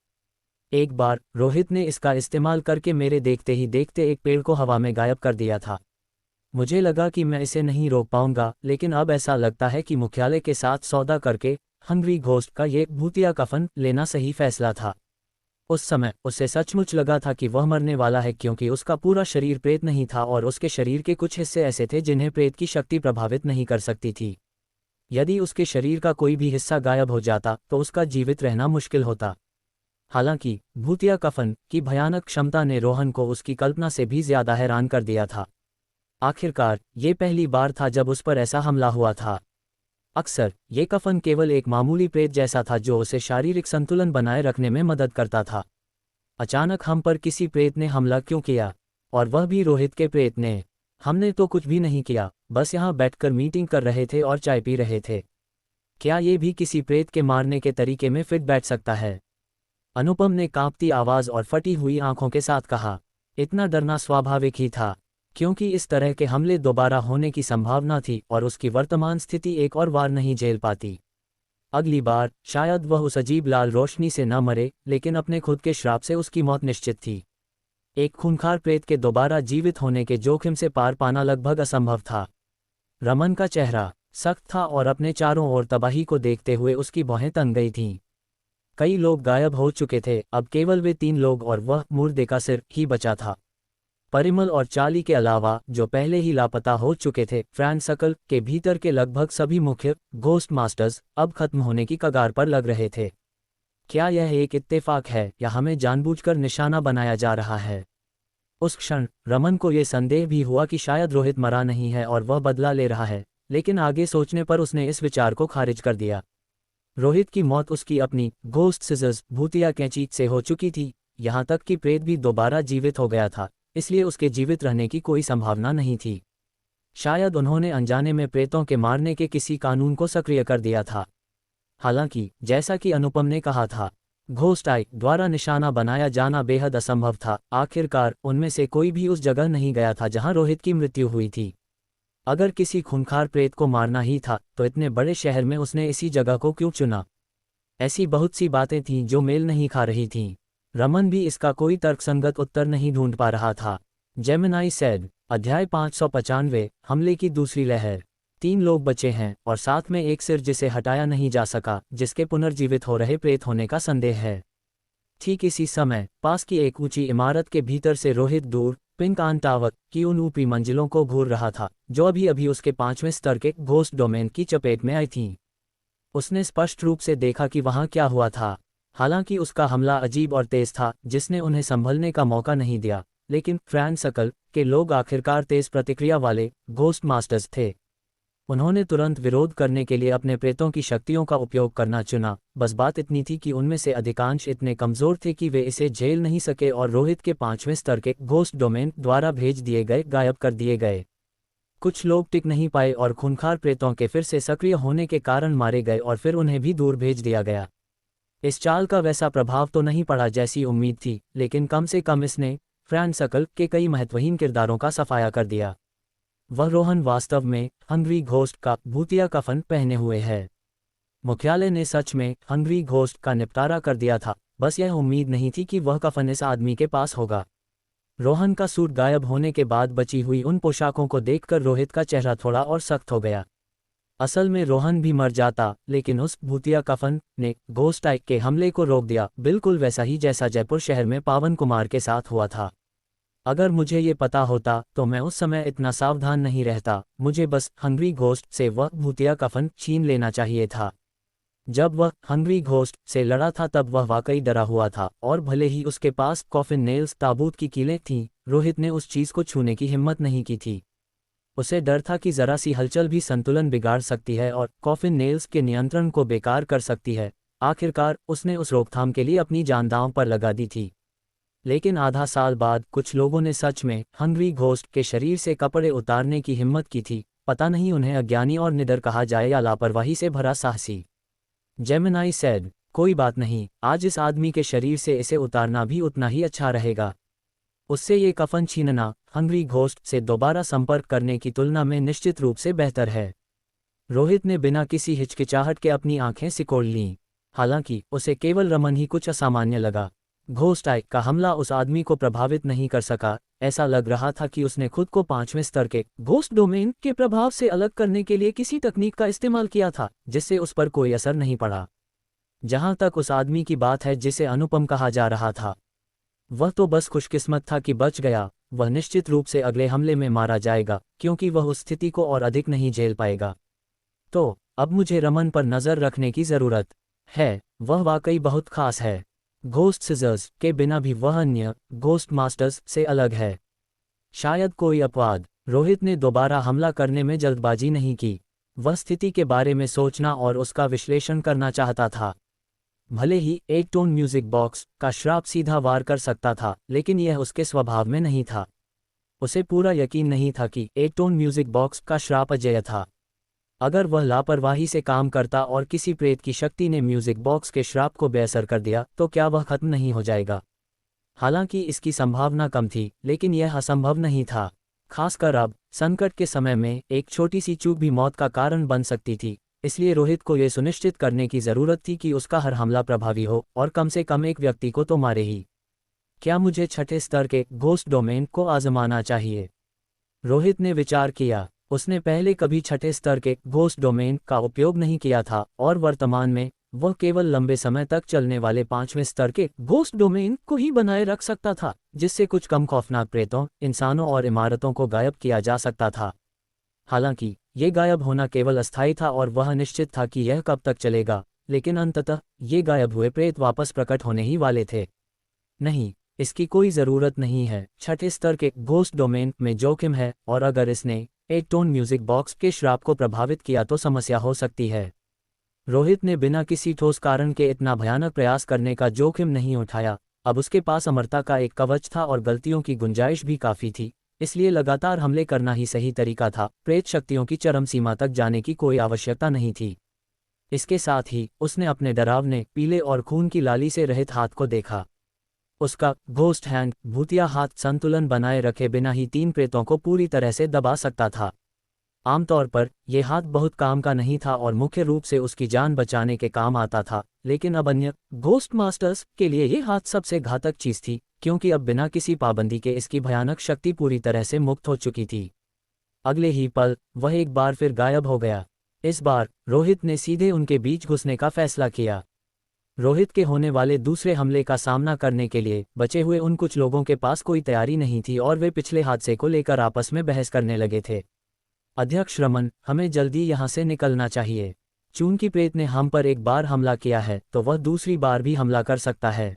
एक बार रोहित ने इसका इस्तेमाल करके मेरे देखते ही देखते एक पेड़ को हवा में गायब कर दिया था। मुझे लगा कि मैं इसे नहीं रोक पाऊंगा, लेकिन अब ऐसा लगता है कि मुख्यालय के साथ सौदा करके हंग्री घोस्ट का ये भूतिया कफन लेना सही फैसला था। उस समय उसे सचमुच लगा था कि वह मरने वाला है क्योंकि उसका पूरा शरीर प्रेत नहीं था और उसके शरीर के कुछ हिस्से ऐसे थे जिन्हें प्रेत की शक्ति प्रभावित नहीं कर सकती थी। यदि उसके शरीर का कोई भी हिस्सा गायब हो जाता तो उसका जीवित रहना मुश्किल होता। हालांकि भूतिया कफन की भयानक क्षमता ने रोहन को उसकी कल्पना से भी ज्यादा हैरान कर दिया था। आखिरकार ये पहली बार था जब उस पर ऐसा हमला हुआ था। अक्सर ये कफन केवल एक मामूली प्रेत जैसा था जो उसे शारीरिक संतुलन बनाए रखने में मदद करता था। अचानक हम पर किसी प्रेत ने हमला क्यों किया? और वह भी रोहित के प्रेत ने। हमने तो कुछ भी नहीं किया, बस यहाँ बैठकर मीटिंग कर रहे थे और चाय पी रहे थे। क्या ये भी किसी प्रेत के मारने के तरीके में फिट बैठ सकता है? अनुपम ने कांपती आवाज और फटी हुई आंखों के साथ कहा। इतना डरना स्वाभाविक ही था, क्योंकि इस तरह के हमले दोबारा होने की संभावना थी और उसकी वर्तमान स्थिति एक और बार नहीं झेल पाती। अगली बार शायद वह उस अजीब लाल रोशनी से न मरे, लेकिन अपने खुद के श्राप से उसकी मौत निश्चित थी। एक खूंखार प्रेत के दोबारा जीवित होने के जोखिम से पार पाना लगभग असंभव था। रमन का चेहरा सख्त था और अपने चारों ओर तबाही को देखते हुए उसकी भौहें तन गई थीं। कई लोग गायब हो चुके थे, अब केवल वे 3 लोग और वह मुर्दे का सिर ही बचा था। परिमल और चार्ली के अलावा जो पहले ही लापता हो चुके थे, फ्रैंक सर्कल के भीतर के लगभग सभी मुख्य घोस्ट मास्टर्स अब खत्म होने की कगार पर लग रहे थे। क्या यह एक इत्तेफाक है या हमें जानबूझकर निशाना बनाया जा रहा है? उस क्षण रमन को यह संदेह भी हुआ कि शायद रोहित मरा नहीं है और वह बदला ले रहा है, लेकिन आगे सोचने पर उसने इस विचार को खारिज कर दिया। रोहित की मौत उसकी अपनी घोस्ट सिजर्स भूतिया कैंची से हो चुकी थी, यहाँ तक कि प्रेत भी दोबारा जीवित हो गया था, इसलिए उसके जीवित रहने की कोई संभावना नहीं थी। शायद उन्होंने अनजाने में प्रेतों के मारने के किसी कानून को सक्रिय कर दिया था। हालांकि जैसा कि अनुपम ने कहा था, घोस्ट आई द्वारा निशाना बनाया जाना बेहद असंभव था। आखिरकार उनमें से कोई भी उस जगह नहीं गया था जहां रोहित की मृत्यु हुई थी। अगर किसी खूंखार प्रेत को मारना ही था तो इतने बड़े शहर में उसने इसी जगह को क्यों चुना? ऐसी बहुत सी बातें थीं जो मेल नहीं खा रही थीं। रमन भी इसका कोई तर्कसंगत उत्तर नहीं ढूंढ पा रहा था। जेमिनाई सेड, अध्याय 595, हमले की दूसरी लहर। 3 लोग बचे हैं और साथ में एक सिर जिसे हटाया नहीं जा सका, जिसके पुनर्जीवित हो रहे प्रेत होने का संदेह है। ठीक इसी समय पास की एक ऊंची इमारत के भीतर से रोहित दूर पिंक आन टावर की उन ऊपरी मंजिलों को घूर रहा था जो अभी अभी उसके 5वें स्तर के घोस्ट डोमेन की चपेट में आई थीं। उसने स्पष्ट रूप से देखा कि वहां क्या हुआ था। हालांकि उसका हमला अजीब और तेज था, जिसने उन्हें संभलने का मौका नहीं दिया, लेकिन फ्रैंक सर्कल के लोग आखिरकार तेज प्रतिक्रिया वाले घोस्ट मास्टर्स थे। उन्होंने तुरंत विरोध करने के लिए अपने प्रेतों की शक्तियों का उपयोग करना चुना। बस बात इतनी थी कि उनमें से अधिकांश इतने कमजोर थे कि वे इसे झेल नहीं सके और रोहित के 5वें स्तर के घोस्ट डोमेन द्वारा भेज दिए गए गायब कर दिए गए। कुछ लोग टिक नहीं पाए और खूंखार प्रेतों के फिर से सक्रिय होने के कारण मारे गए और फिर उन्हें भी दूर भेज दिया गया। इस चाल का वैसा प्रभाव तो नहीं पड़ा जैसी उम्मीद थी, लेकिन कम से कम इसने फ्रैंक सर्कल के कई महत्वहीन किरदारों का सफाया कर दिया। वह रोहन वास्तव में हंग्री घोस्ट का भूतिया कफन पहने हुए है। मुख्यालय ने सच में हंग्री घोस्ट का निपटारा कर दिया था, बस यह उम्मीद नहीं थी कि वह कफन इस आदमी के पास होगा। रोहन का सूट गायब होने के बाद बची हुई उन पोशाकों को देखकर रोहित का चेहरा थोड़ा और सख्त हो गया। असल में रोहन भी मर जाता, लेकिन उस भूतिया कफन ने घोस्ट आई के हमले को रोक दिया, बिल्कुल वैसा ही जैसा जयपुर शहर में पावन कुमार के साथ हुआ था। अगर मुझे ये पता होता तो मैं उस समय इतना सावधान नहीं रहता। मुझे बस हंग्री घोस्ट से वह भूतिया कफन छीन लेना चाहिए था। जब वह हंग्री घोस्ट से लड़ा था तब वह वाकई डरा हुआ था, और भले ही उसके पास कॉफिन नेल्स ताबूत की कीलें थीं, रोहित ने उस चीज को छूने की हिम्मत नहीं की थी। उसे डर था कि जरा सी हलचल भी संतुलन बिगाड़ सकती है और कॉफिन नेल्स के नियंत्रण को बेकार कर सकती है। आखिरकार उसने उस रोकथाम के लिए अपनी जान दांव पर लगा दी थी। लेकिन आधा साल बाद कुछ लोगों ने सच में हंग्री घोस्ट के शरीर से कपड़े उतारने की हिम्मत की थी। पता नहीं उन्हें अज्ञानी और निडर कहा जाए या लापरवाही से भरा साहसी। जेमिनाई सेड, कोई बात नहीं, आज इस आदमी के शरीर से इसे उतारना भी उतना ही अच्छा रहेगा। उससे ये कफन छीनना हंग्री घोस्ट से दोबारा संपर्क करने की तुलना में निश्चित रूप से बेहतर है। रोहित ने बिना किसी हिचकिचाहट के अपनी आंखें सिकोड़ लीं। हालांकि उसे केवल रमन ही कुछ असामान्य लगा। घोस्ट आई का हमला उस आदमी को प्रभावित नहीं कर सका। ऐसा लग रहा था कि उसने खुद को 5वें स्तर के घोस्ट डोमेन के प्रभाव से अलग करने के लिए किसी तकनीक का इस्तेमाल किया था, जिससे उस पर कोई असर नहीं पड़ा। जहां तक उस आदमी की बात है जिसे अनुपम कहा जा रहा था, वह तो बस खुशकिस्मत था कि बच गया। वह निश्चित रूप से अगले हमले में मारा जाएगा, क्योंकि वह उस स्थिति को और अधिक नहीं झेल पाएगा। तो अब मुझे रमन पर नजर रखने की जरूरत है। वह वाकई बहुत खास है। घोस्ट सिजर्स के बिना भी वह अन्य घोस्ट मास्टर्स से अलग है। शायद कोई अपवाद। रोहित ने दोबारा हमला करने में जल्दबाजी नहीं की। वह स्थिति के बारे में सोचना और उसका विश्लेषण करना चाहता था। भले ही एक टोन म्यूजिक बॉक्स का श्राप सीधा वार कर सकता था, लेकिन यह उसके स्वभाव में नहीं था। उसे पूरा यकीन नहीं था कि एक टोन म्यूजिक बॉक्स का श्राप अजेय था। अगर वह लापरवाही से काम करता और किसी प्रेत की शक्ति ने म्यूजिक बॉक्स के श्राप को बेअसर कर दिया, तो क्या वह खत्म नहीं हो जाएगा? हालांकि इसकी संभावना कम थी, लेकिन यह असंभव नहीं था। खासकर अब संकट के समय में एक छोटी सी चूक भी मौत का कारण बन सकती थी। इसलिए रोहित को यह सुनिश्चित करने की जरूरत थी कि उसका हर हमला प्रभावी हो और कम से कम एक व्यक्ति को तो मारे ही। क्या मुझे 6ठे स्तर के घोस्ट डोमेन को आजमाना चाहिए? रोहित ने विचार किया। उसने पहले कभी 6ठे स्तर के घोस्ट डोमेन का उपयोग नहीं किया था और वर्तमान में वह केवल लंबे समय तक चलने वाले 5वें स्तर के घोस्ट डोमेन को ही बनाए रख सकता था, जिससे कुछ कम खौफनाक प्रेतों, इंसानों और इमारतों को गायब किया जा सकता था। हालांकि ये गायब होना केवल अस्थायी था और वह निश्चित था कि यह कब तक चलेगा, लेकिन अंततः ये गायब हुए प्रेत वापस प्रकट होने ही वाले थे। नहीं, इसकी कोई ज़रूरत नहीं है। छठे स्तर के घोस्ट डोमेन में जोखिम है, और अगर इसने एक टोन म्यूजिक बॉक्स के श्राप को प्रभावित किया तो समस्या हो सकती है। रोहित ने बिना किसी ठोस कारण के इतना भयानक प्रयास करने का जोखिम नहीं उठाया। अब उसके पास अमरता का एक कवच था और गलतियों की गुंजाइश भी काफ़ी थी, इसलिए लगातार हमले करना ही सही तरीका था। प्रेत शक्तियों की चरम सीमा तक जाने की कोई आवश्यकता नहीं थी। इसके साथ ही उसने अपने डरावने पीले और खून की लाली से रहित हाथ को देखा। उसका घोस्ट हैंड, भूतिया हाथ, संतुलन बनाए रखे बिना ही 3 प्रेतों को पूरी तरह से दबा सकता था। आमतौर पर यह हाथ बहुत काम का नहीं था और मुख्य रूप से उसकी जान बचाने के काम आता था, लेकिन अब अन्य घोस्ट मास्टर्स के लिए यह हाथ सबसे घातक चीज थी, क्योंकि अब बिना किसी पाबंदी के इसकी भयानक शक्ति पूरी तरह से मुक्त हो चुकी थी। अगले ही पल वह एक बार फिर गायब हो गया। इस बार रोहित ने सीधे उनके बीच घुसने का फैसला किया। रोहित के होने वाले दूसरे हमले का सामना करने के लिए बचे हुए उन कुछ लोगों के पास कोई तैयारी नहीं थी और वे पिछले हादसे को लेकर आपस में बहस करने लगे थे। अध्यक्ष रमन, हमें जल्दी यहाँ से निकलना चाहिए। चूंकि प्रेत ने हम पर एक बार हमला किया है तो वह दूसरी बार भी हमला कर सकता है।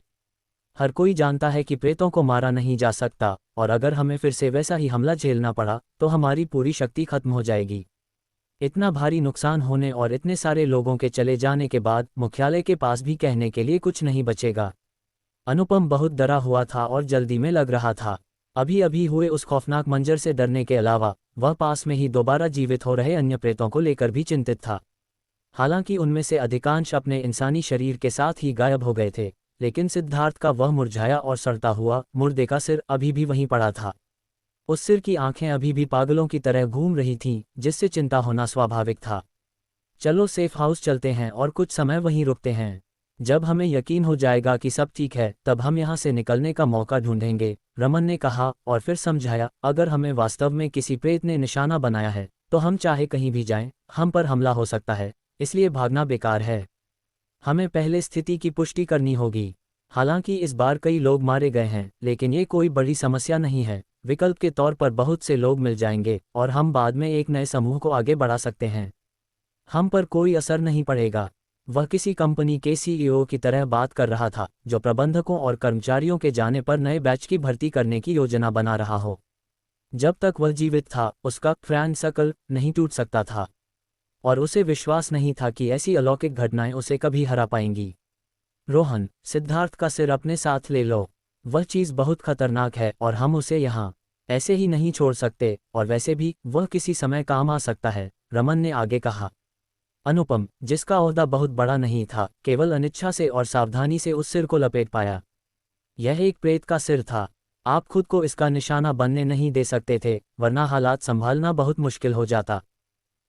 हर कोई जानता है कि प्रेतों को मारा नहीं जा सकता, और अगर हमें फिर से वैसा ही हमला झेलना पड़ा तो हमारी पूरी शक्ति खत्म हो जाएगी। इतना भारी नुकसान होने और इतने सारे लोगों के चले जाने के बाद मुख्यालय के पास भी कहने के लिए कुछ नहीं बचेगा। अनुपम बहुत डरा हुआ था और जल्दी में लग रहा था। अभी अभी हुए उस खौफनाक मंजर से डरने के अलावा वह पास में ही दोबारा जीवित हो रहे अन्य प्रेतों को लेकर भी चिंतित था। हालांकि उनमें से अधिकांश अपने इंसानी शरीर के साथ ही गायब हो गए थे, लेकिन सिद्धार्थ का वह मुरझाया और सड़ता हुआ मुर्दे का सिर अभी भी वहीं पड़ा था। उस सिर की आंखें अभी भी पागलों की तरह घूम रही थीं, जिससे चिंता होना स्वाभाविक था। चलो सेफ हाउस चलते हैं और कुछ समय वहीं रुकते हैं। जब हमें यकीन हो जाएगा कि सब ठीक है तब हम यहाँ से निकलने का मौका ढूंढेंगे, रमन ने कहा और फिर समझाया, अगर हमें वास्तव में किसी प्रेत ने निशाना बनाया है तो हम चाहे कहीं भी जाएं, हम पर हमला हो सकता है, इसलिए भागना बेकार है। हमें पहले स्थिति की पुष्टि करनी होगी। हालांकि इस बार कई लोग मारे गए हैं, लेकिन ये कोई बड़ी समस्या नहीं है। विकल्प के तौर पर बहुत से लोग मिल जाएंगे और हम बाद में एक नए समूह को आगे बढ़ा सकते हैं। हम पर कोई असर नहीं पड़ेगा। वह किसी कंपनी के सीईओ की तरह बात कर रहा था, जो प्रबंधकों और कर्मचारियों के जाने पर नए बैच की भर्ती करने की योजना बना रहा हो। जब तक वह जीवित था उसका फ्रेंड सर्कल नहीं टूट सकता था, और उसे विश्वास नहीं था कि ऐसी अलौकिक घटनाएं उसे कभी हरा पाएंगी। रोहन, सिद्धार्थ का सिर अपने साथ ले लो। वह चीज़ बहुत खतरनाक है और हम उसे यहाँ ऐसे ही नहीं छोड़ सकते, और वैसे भी वह किसी समय काम आ सकता है, रमन ने आगे कहा। अनुपम, जिसका ओहदा बहुत बड़ा नहीं था, केवल अनिच्छा से और सावधानी से उस सिर को लपेट पाया। यह एक प्रेत का सिर था। आप खुद को इसका निशाना बनने नहीं दे सकते थे, वरना हालात संभालना बहुत मुश्किल हो जाता।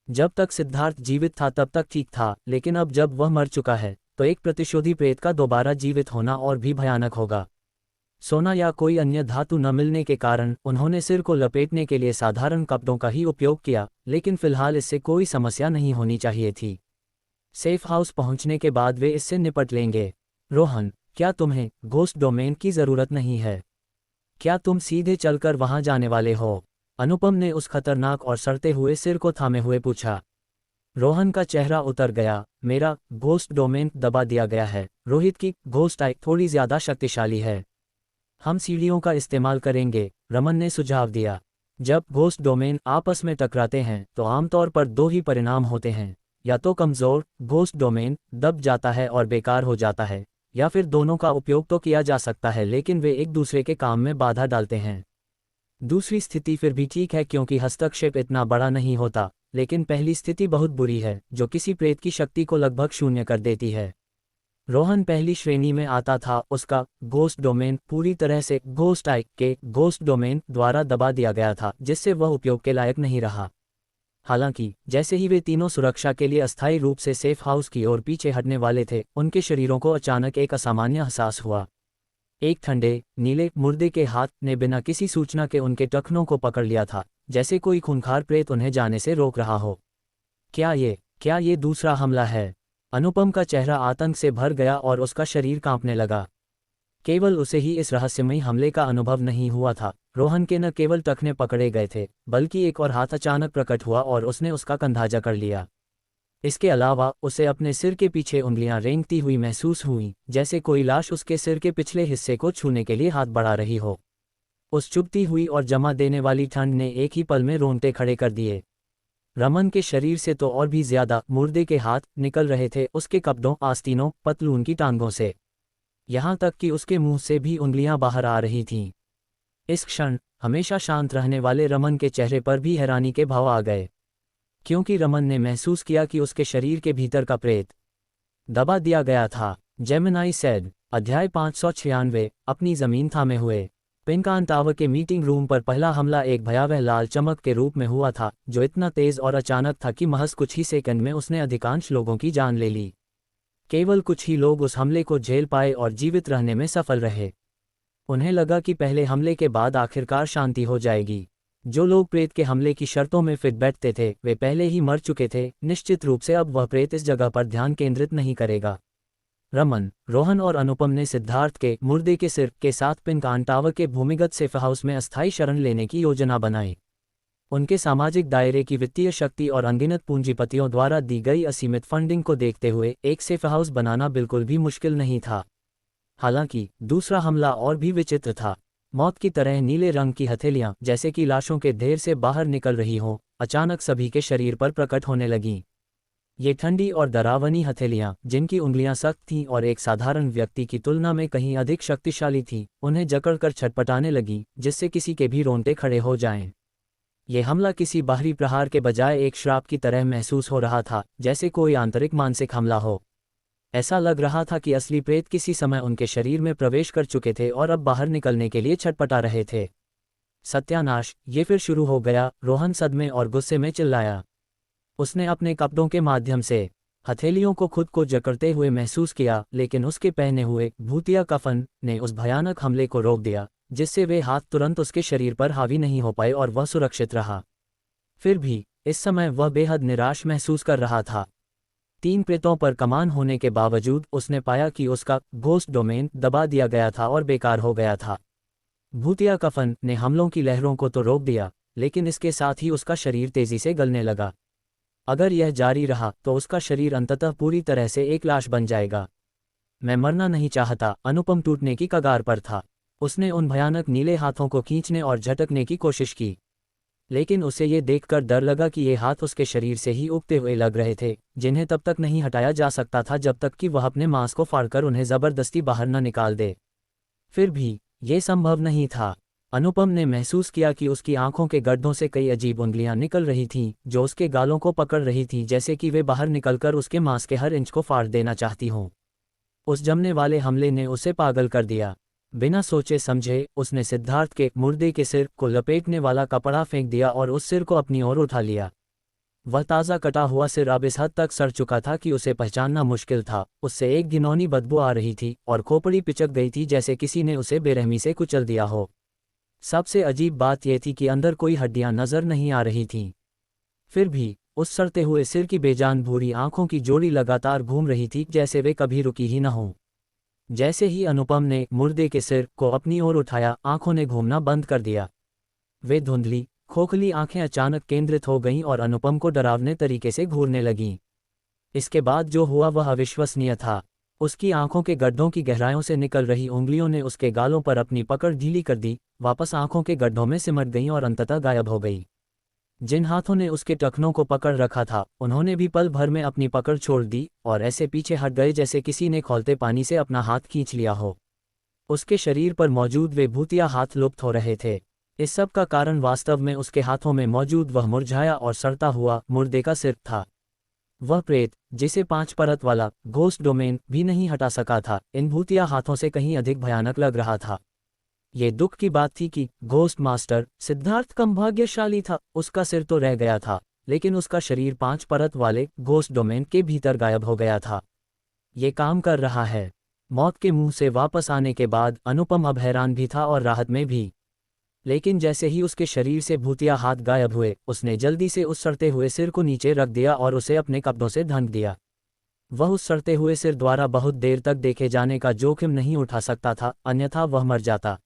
जब तक सिद्धार्थ जीवित था तब तक ठीक था, लेकिन अब जब वह मर चुका है तो एक प्रतिशोधी प्रेत का दोबारा जीवित होना और भी भयानक होगा। सोना या कोई अन्य धातु न मिलने के कारण उन्होंने सिर को लपेटने के लिए साधारण कपड़ों का ही उपयोग किया, लेकिन फिलहाल इससे कोई समस्या नहीं होनी चाहिए थी। सेफ हाउस पहुंचने के बाद वे इससे निपट लेंगे। रोहन, क्या तुम्हें घोस्ट डोमेन की ज़रूरत नहीं है? क्या तुम सीधे चलकर वहां जाने वाले हो? अनुपम ने उस खतरनाक और सड़ते हुए सिर को थामे हुए पूछा। रोहन का चेहरा उतर गया। मेरा घोस्ट डोमेन दबा दिया गया है। रोहित की घोस्ट आई थोड़ी ज़्यादा शक्तिशाली है। हम सीढ़ियों का इस्तेमाल करेंगे, रमन ने सुझाव दिया। जब घोस्ट डोमेन आपस में टकराते हैं तो आमतौर पर 2 ही परिणाम होते हैं, या तो कमज़ोर घोस्ट डोमेन दब जाता है और बेकार हो जाता है, या फिर दोनों का उपयोग तो किया जा सकता है लेकिन वे एक दूसरे के काम में बाधा डालते हैं। दूसरी स्थिति फिर भी ठीक है क्योंकि हस्तक्षेप इतना बड़ा नहीं होता, लेकिन पहली स्थिति बहुत बुरी है, जो किसी प्रेत की शक्ति को लगभग शून्य कर देती है। रोहन पहली श्रेणी में आता था। उसका घोस्ट डोमेन पूरी तरह से घोस्ट आई के घोस्ट डोमेन द्वारा दबा दिया गया था, जिससे वह उपयोग के लायक नहीं रहा। हालांकि जैसे ही वे तीनों सुरक्षा के लिए अस्थायी रूप से सेफ हाउस की ओर पीछे हटने वाले थे, उनके शरीरों को अचानक एक असामान्य एहसास हुआ। एक ठंडे नीले मुर्दे के हाथ ने बिना किसी सूचना के उनके टखनों को पकड़ लिया था, जैसे कोई खूंखार प्रेत उन्हें जाने से रोक रहा हो। क्या ये दूसरा हमला है? अनुपम का चेहरा आतंक से भर गया और उसका शरीर कांपने लगा। केवल उसे ही इस रहस्यमयी हमले का अनुभव नहीं हुआ था। रोहन के न केवल टखने पकड़े गए थे, बल्कि एक और हाथ अचानक प्रकट हुआ और उसने उसका कंधा जकड़ लिया। इसके अलावा उसे अपने सिर के पीछे उंगलियां रेंगती हुई महसूस हुईं, जैसे कोई लाश उसके सिर के पिछले हिस्से को छूने के लिए हाथ बढ़ा रही हो। उस चुभती हुई और जमा देने वाली ठंड ने एक ही पल में रोंगटे खड़े कर दिए। रमन के शरीर से तो और भी ज्यादा मुर्दे के हाथ निकल रहे थे, उसके कपड़ों, आस्तीनों, पतलून की टांगों से। यहाँ तक कि उसके मुंह से भी उंगलियां बाहर आ रही थीं। इस क्षण हमेशा शांत रहने वाले रमन के चेहरे पर भी हैरानी के भाव आ गए, क्योंकि रमन ने महसूस किया कि उसके शरीर के भीतर का प्रेत दबा दिया गया था। जेमिनाई सेड, अध्याय 596, अपनी जमीन थामे हुए। पिनकान टावर के मीटिंग रूम पर पहला हमला एक भयावह लाल चमक के रूप में हुआ था, जो इतना तेज और अचानक था कि महज कुछ ही सेकंड में उसने अधिकांश लोगों की जान ले ली। केवल कुछ ही लोग उस हमले को झेल पाए और जीवित रहने में सफल रहे। उन्हें लगा कि पहले हमले के बाद आखिरकार शांति हो जाएगी। जो लोग प्रेत के हमले की शर्तों में फिट बैठते थे, वे पहले ही मर चुके थे। निश्चित रूप से अब वह प्रेत इस जगह पर ध्यान केंद्रित नहीं करेगा। रमन, रोहन और अनुपम ने सिद्धार्थ के मुर्दे के सिर के साथ पिनकान टावर के भूमिगत सेफ हाउस में अस्थायी शरण लेने की योजना बनाई। उनके सामाजिक दायरे की वित्तीय शक्ति और अनगिनत पूंजीपतियों द्वारा दी गई असीमित फंडिंग को देखते हुए एक सेफ हाउस बनाना बिल्कुल भी मुश्किल नहीं था। हालांकि दूसरा हमला और भी विचित्र था। मौत की तरह नीले रंग की हथेलियां, जैसे कि लाशों के ढेर से बाहर निकल रही हों, अचानक सभी के शरीर पर प्रकट होने लगीं। ये ठंडी और डरावनी हथेलियां, जिनकी उंगलियां सख्त थीं और एक साधारण व्यक्ति की तुलना में कहीं अधिक शक्तिशाली थीं, उन्हें जकड़कर छटपटाने लगीं, जिससे किसी के भी रोंगटे खड़े हो जाएं। ये हमला किसी बाहरी प्रहार के बजाय एक श्राप की तरह महसूस हो रहा था, जैसे कोई आंतरिक मानसिक हमला हो। ऐसा लग रहा था कि असली प्रेत किसी समय उनके शरीर में प्रवेश कर चुके थे और अब बाहर निकलने के लिए छटपटा रहे थे। सत्यानाश, ये फिर शुरू हो गया, रोहन सदमे और गुस्से में चिल्लाया। उसने अपने कपड़ों के माध्यम से हथेलियों को खुद को जकड़ते हुए महसूस किया, लेकिन उसके पहने हुए भूतिया कफन ने उस भयानक हमले को रोक दिया, जिससे वे हाथ तुरंत उसके शरीर पर हावी नहीं हो पाए और वह सुरक्षित रहा। फिर भी इस समय वह बेहद निराश महसूस कर रहा था। 3 प्रेतों पर कमान होने के बावजूद उसने पाया कि उसका घोस्ट डोमेन दबा दिया गया था और बेकार हो गया था। भूतिया कफन ने हमलों की लहरों को तो रोक दिया, लेकिन इसके साथ ही उसका शरीर तेजी से गलने लगा। अगर यह जारी रहा तो उसका शरीर अंततः पूरी तरह से एक लाश बन जाएगा। मैं मरना नहीं चाहता, अनुपम टूटने की कगार पर था। उसने उन भयानक नीले हाथों को खींचने और झटकने की कोशिश की, लेकिन उसे ये देखकर डर लगा कि ये हाथ उसके शरीर से ही उगते हुए लग रहे थे, जिन्हें तब तक नहीं हटाया जा सकता था जब तक कि वह अपने मांस को फाड़कर उन्हें जबरदस्ती बाहर न निकाल दे। फिर भी ये संभव नहीं था। अनुपम ने महसूस किया कि उसकी आंखों के गड्ढों से कई अजीब उंगलियां निकल रही थीं, जो उसके गालों को पकड़ रही थीं, जैसे कि वे बाहर निकलकर उसके मांस के हर इंच को फाड़ देना चाहती हों। उस जमने वाले हमले ने उसे पागल कर दिया। बिना सोचे समझे उसने सिद्धार्थ के मुर्दे के सिर को लपेटने वाला कपड़ा फेंक दिया और उस सिर को अपनी ओर उठा लिया। वह ताज़ा कटा हुआ सिर अब इस हद तक सड़ चुका था कि उसे पहचानना मुश्किल था। उससे एक घिनौनी बदबू आ रही थी और खोपड़ी पिचक गई थी, जैसे किसी ने उसे बेरहमी से कुचल दिया हो। सबसे अजीब बात यह थी कि अंदर कोई हड्डियां नजर नहीं आ रही थीं। फिर भी उस सड़ते हुए सिर की बेजान भूरी आंखों की जोड़ी लगातार घूम रही थी, जैसे वे कभी रुकी ही न हों। जैसे ही अनुपम ने मुर्दे के सिर को अपनी ओर उठाया, आंखों ने घूमना बंद कर दिया। वे धुंधली, खोखली आंखें अचानक केंद्रित हो गईं और अनुपम को डरावने तरीके से घूरने लगीं। इसके बाद जो हुआ वह अविश्वसनीय था। उसकी आंखों के गड्ढों की गहराइयों से निकल रही उंगलियों ने उसके गालों पर अपनी पकड़ ढीली कर दी, वापस आंखों के गड्ढों में सिमट गईं और अंततः गायब हो गई। जिन हाथों ने उसके टखनों को पकड़ रखा था, उन्होंने भी पल भर में अपनी पकड़ छोड़ दी और ऐसे पीछे हट गए जैसे किसी ने खौलते पानी से अपना हाथ खींच लिया हो। उसके शरीर पर मौजूद वे भूतिया हाथ लुप्त हो रहे थे। इस सब का कारण वास्तव में उसके हाथों में मौजूद वह मुरझाया और सड़ता हुआ मुर्दे का सिर था। वह प्रेत, जिसे 5 परत वाला घोस्ट डोमेन भी नहीं हटा सका था, इन भूतिया हाथों से कहीं अधिक भयानक लग रहा था। ये दुख की बात थी कि घोस्ट मास्टर सिद्धार्थ कम भाग्यशाली था। उसका सिर तो रह गया था, लेकिन उसका शरीर 5 परत वाले घोस्ट डोमेन के भीतर गायब हो गया था। ये काम कर रहा है। मौत के मुंह से वापस आने के बाद अनुपम अब हैरान भी था और राहत में भी। लेकिन जैसे ही उसके शरीर से भूतिया हाथ गायब हुए, उसने जल्दी से उस सड़ते हुए सिर को नीचे रख दिया और उसे अपने कपड़ों से ढक दिया। वह उस सड़ते हुए सिर द्वारा बहुत देर तक देखे जाने का जोखिम नहीं उठा सकता था, अन्यथा वह मर जाता।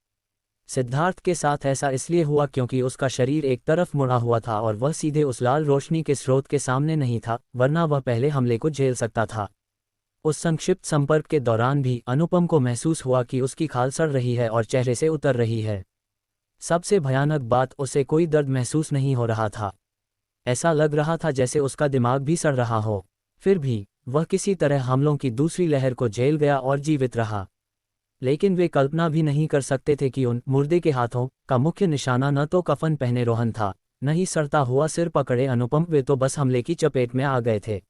सिद्धार्थ के साथ ऐसा इसलिए हुआ क्योंकि उसका शरीर एक तरफ मुड़ा हुआ था और वह सीधे उस लाल रोशनी के स्रोत के सामने नहीं था, वरना वह पहले हमले को झेल सकता था। उस संक्षिप्त संपर्क के दौरान भी अनुपम को महसूस हुआ कि उसकी खाल सड़ रही है और चेहरे से उतर रही है। सबसे भयानक बात, उसे कोई दर्द महसूस नहीं हो रहा था। ऐसा लग रहा था जैसे उसका दिमाग भी सड़ रहा हो। फिर भी वह किसी तरह हमलों की दूसरी लहर को झेल गया और जीवित रहा। लेकिन वे कल्पना भी नहीं कर सकते थे कि उन मुर्दे के हाथों का मुख्य निशाना न तो कफन पहने रोहन था, न ही सड़ता हुआ सिर पकड़े अनुपम। वे तो बस हमले की चपेट में आ गए थे।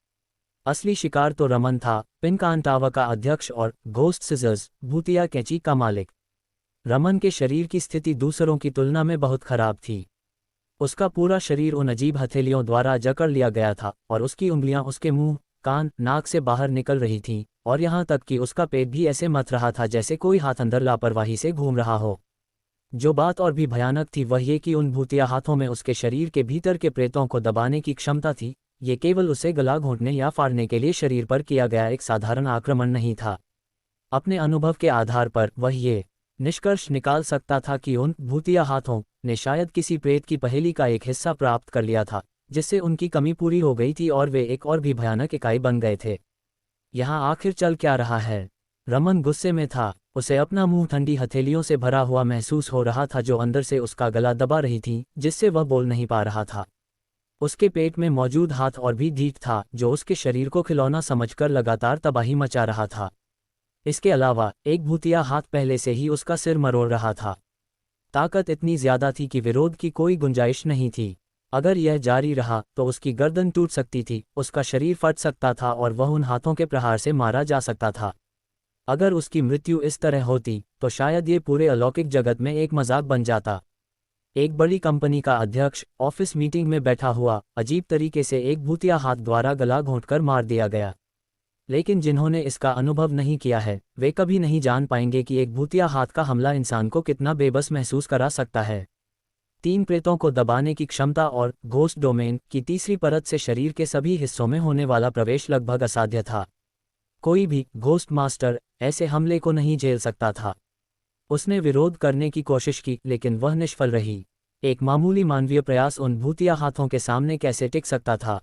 असली शिकार तो रमन था, पिनकांटावा का अध्यक्ष और घोस्ट सिजर्स भूतिया कैंची का मालिक। रमन के शरीर की स्थिति दूसरों की तुलना में बहुत खराब थी। उसका पूरा शरीर उन अजीब हथेलियों द्वारा जकड़ लिया गया था और उसकी उंगलियां उसके मुंह, कान, नाक से बाहर निकल रही थीं, और यहाँ तक कि उसका पेट भी ऐसे मथ रहा था जैसे कोई हाथ अंदर लापरवाही से घूम रहा हो। जो बात और भी भयानक थी वह ये कि उन भूतिया हाथों में उसके शरीर के भीतर के प्रेतों को दबाने की क्षमता थी। ये केवल उसे गला घोंटने या फाड़ने के लिए शरीर पर किया गया एक साधारण आक्रमण नहीं था। अपने अनुभव के आधार पर वह ये निष्कर्ष निकाल सकता था कि उन भूतिया हाथों ने शायद किसी प्रेत की पहेली का एक हिस्सा प्राप्त कर लिया था, जिससे उनकी कमी पूरी हो गई थी और वे एक और भी भयानक इकाई बन गए थे। यहाँ आखिर चल क्या रहा है? रमन गुस्से में था। उसे अपना मुंह ठंडी हथेलियों से भरा हुआ महसूस हो रहा था जो अंदर से उसका गला दबा रही थी, जिससे वह बोल नहीं पा रहा था। उसके पेट में मौजूद हाथ और भी ढीठ था, जो उसके शरीर को खिलौना समझकर लगातार तबाही मचा रहा था। इसके अलावा एक भूतिया हाथ पहले से ही उसका सिर मरोड़ रहा था। ताकत इतनी ज्यादा थी कि विरोध की कोई गुंजाइश नहीं थी। अगर यह जारी रहा तो उसकी गर्दन टूट सकती थी, उसका शरीर फट सकता था और वह उन हाथों के प्रहार से मारा जा सकता था। अगर उसकी मृत्यु इस तरह होती तो शायद ये पूरे अलौकिक जगत में एक मजाक बन जाता। एक बड़ी कंपनी का अध्यक्ष ऑफिस मीटिंग में बैठा हुआ अजीब तरीके से एक भूतिया हाथ द्वारा गला घोंटकर मार दिया गया। लेकिन जिन्होंने इसका अनुभव नहीं किया है वे कभी नहीं जान पाएंगे कि एक भूतिया हाथ का हमला इंसान को कितना बेबस महसूस करा सकता है। 3 प्रेतों को दबाने की क्षमता और घोस्ट डोमेन की तीसरी परत से शरीर के सभी हिस्सों में होने वाला प्रवेश लगभग असाध्य था। कोई भी घोस्ट मास्टर ऐसे हमले को नहीं झेल सकता था। उसने विरोध करने की कोशिश की लेकिन वह निष्फल रही। एक मामूली मानवीय प्रयास उन भूतिया हाथों के सामने कैसे टिक सकता था?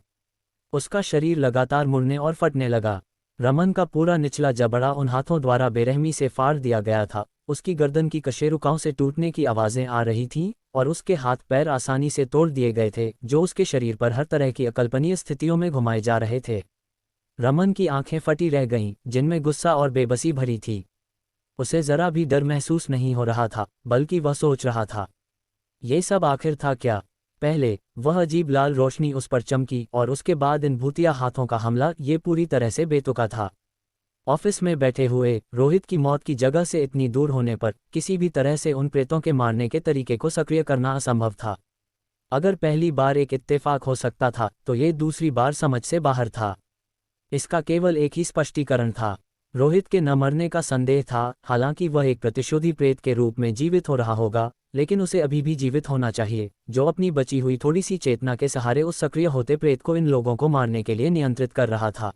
उसका शरीर लगातार मुड़ने और फटने लगा। रमन का पूरा निचला जबड़ा उन हाथों द्वारा बेरहमी से फाड़ दिया गया था। उसकी गर्दन की कशेरुकाओं से टूटने की आवाज़ें आ रही थीं और उसके हाथ पैर आसानी से तोड़ दिए गए थे, जो उसके शरीर पर हर तरह की अकल्पनीय स्थितियों में घुमाए जा रहे थे। रमन की आंखें फटी रह गईं, जिनमें गुस्सा और बेबसी भरी थी। उसे जरा भी डर महसूस नहीं हो रहा था, बल्कि वह सोच रहा था, ये सब आखिर था क्या? पहले वह अजीब लाल रोशनी उस पर चमकी और उसके बाद इन भूतिया हाथों का हमला। ये पूरी तरह से बेतुका था। ऑफिस में बैठे हुए रोहित की मौत की जगह से इतनी दूर होने पर किसी भी तरह से उन प्रेतों के मारने के तरीके को सक्रिय करना असंभव था। अगर पहली बार एक इत्तेफाक हो सकता था तो ये दूसरी बार समझ से बाहर था। इसका केवल एक ही स्पष्टीकरण था, रोहित के न मरने का संदेह था। हालांकि वह एक प्रतिशोधी प्रेत के रूप में जीवित हो रहा होगा, लेकिन उसे अभी भी जीवित होना चाहिए, जो अपनी बची हुई थोड़ी सी चेतना के सहारे उस सक्रिय होते प्रेत को इन लोगों को मारने के लिए नियंत्रित कर रहा था।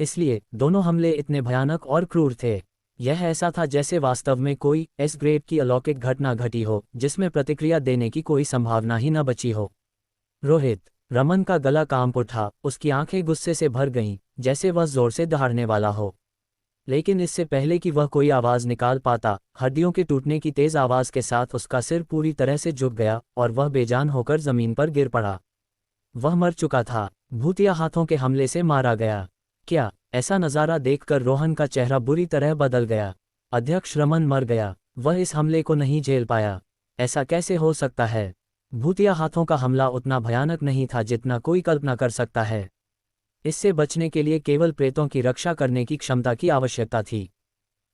इसलिए दोनों हमले इतने भयानक और क्रूर थे। यह ऐसा था जैसे वास्तव में कोई एस ग्रेड की अलौकिक घटना घटी हो, जिसमें प्रतिक्रिया देने की कोई संभावना ही न बची हो। रोहित, रमन का गला कांप उठा, उसकी आंखें गुस्से से भर गईं, जैसे वह जोर से दहाड़ने वाला हो। लेकिन इससे पहले कि वह कोई आवाज़ निकाल पाता, हड्डियों के टूटने की तेज आवाज़ के साथ उसका सिर पूरी तरह से झुक गया और वह बेजान होकर जमीन पर गिर पड़ा। वह मर चुका था, भूतिया हाथों के हमले से मारा गया। क्या? ऐसा नज़ारा देखकर रोहन का चेहरा बुरी तरह बदल गया। अध्यक्ष रमन मर गया। वह इस हमले को नहीं झेल पाया। ऐसा कैसे हो सकता है? भूतिया हाथों का हमला उतना भयानक नहीं था जितना कोई कल्पना कर सकता है। इससे बचने के लिए केवल प्रेतों की रक्षा करने की क्षमता की आवश्यकता थी।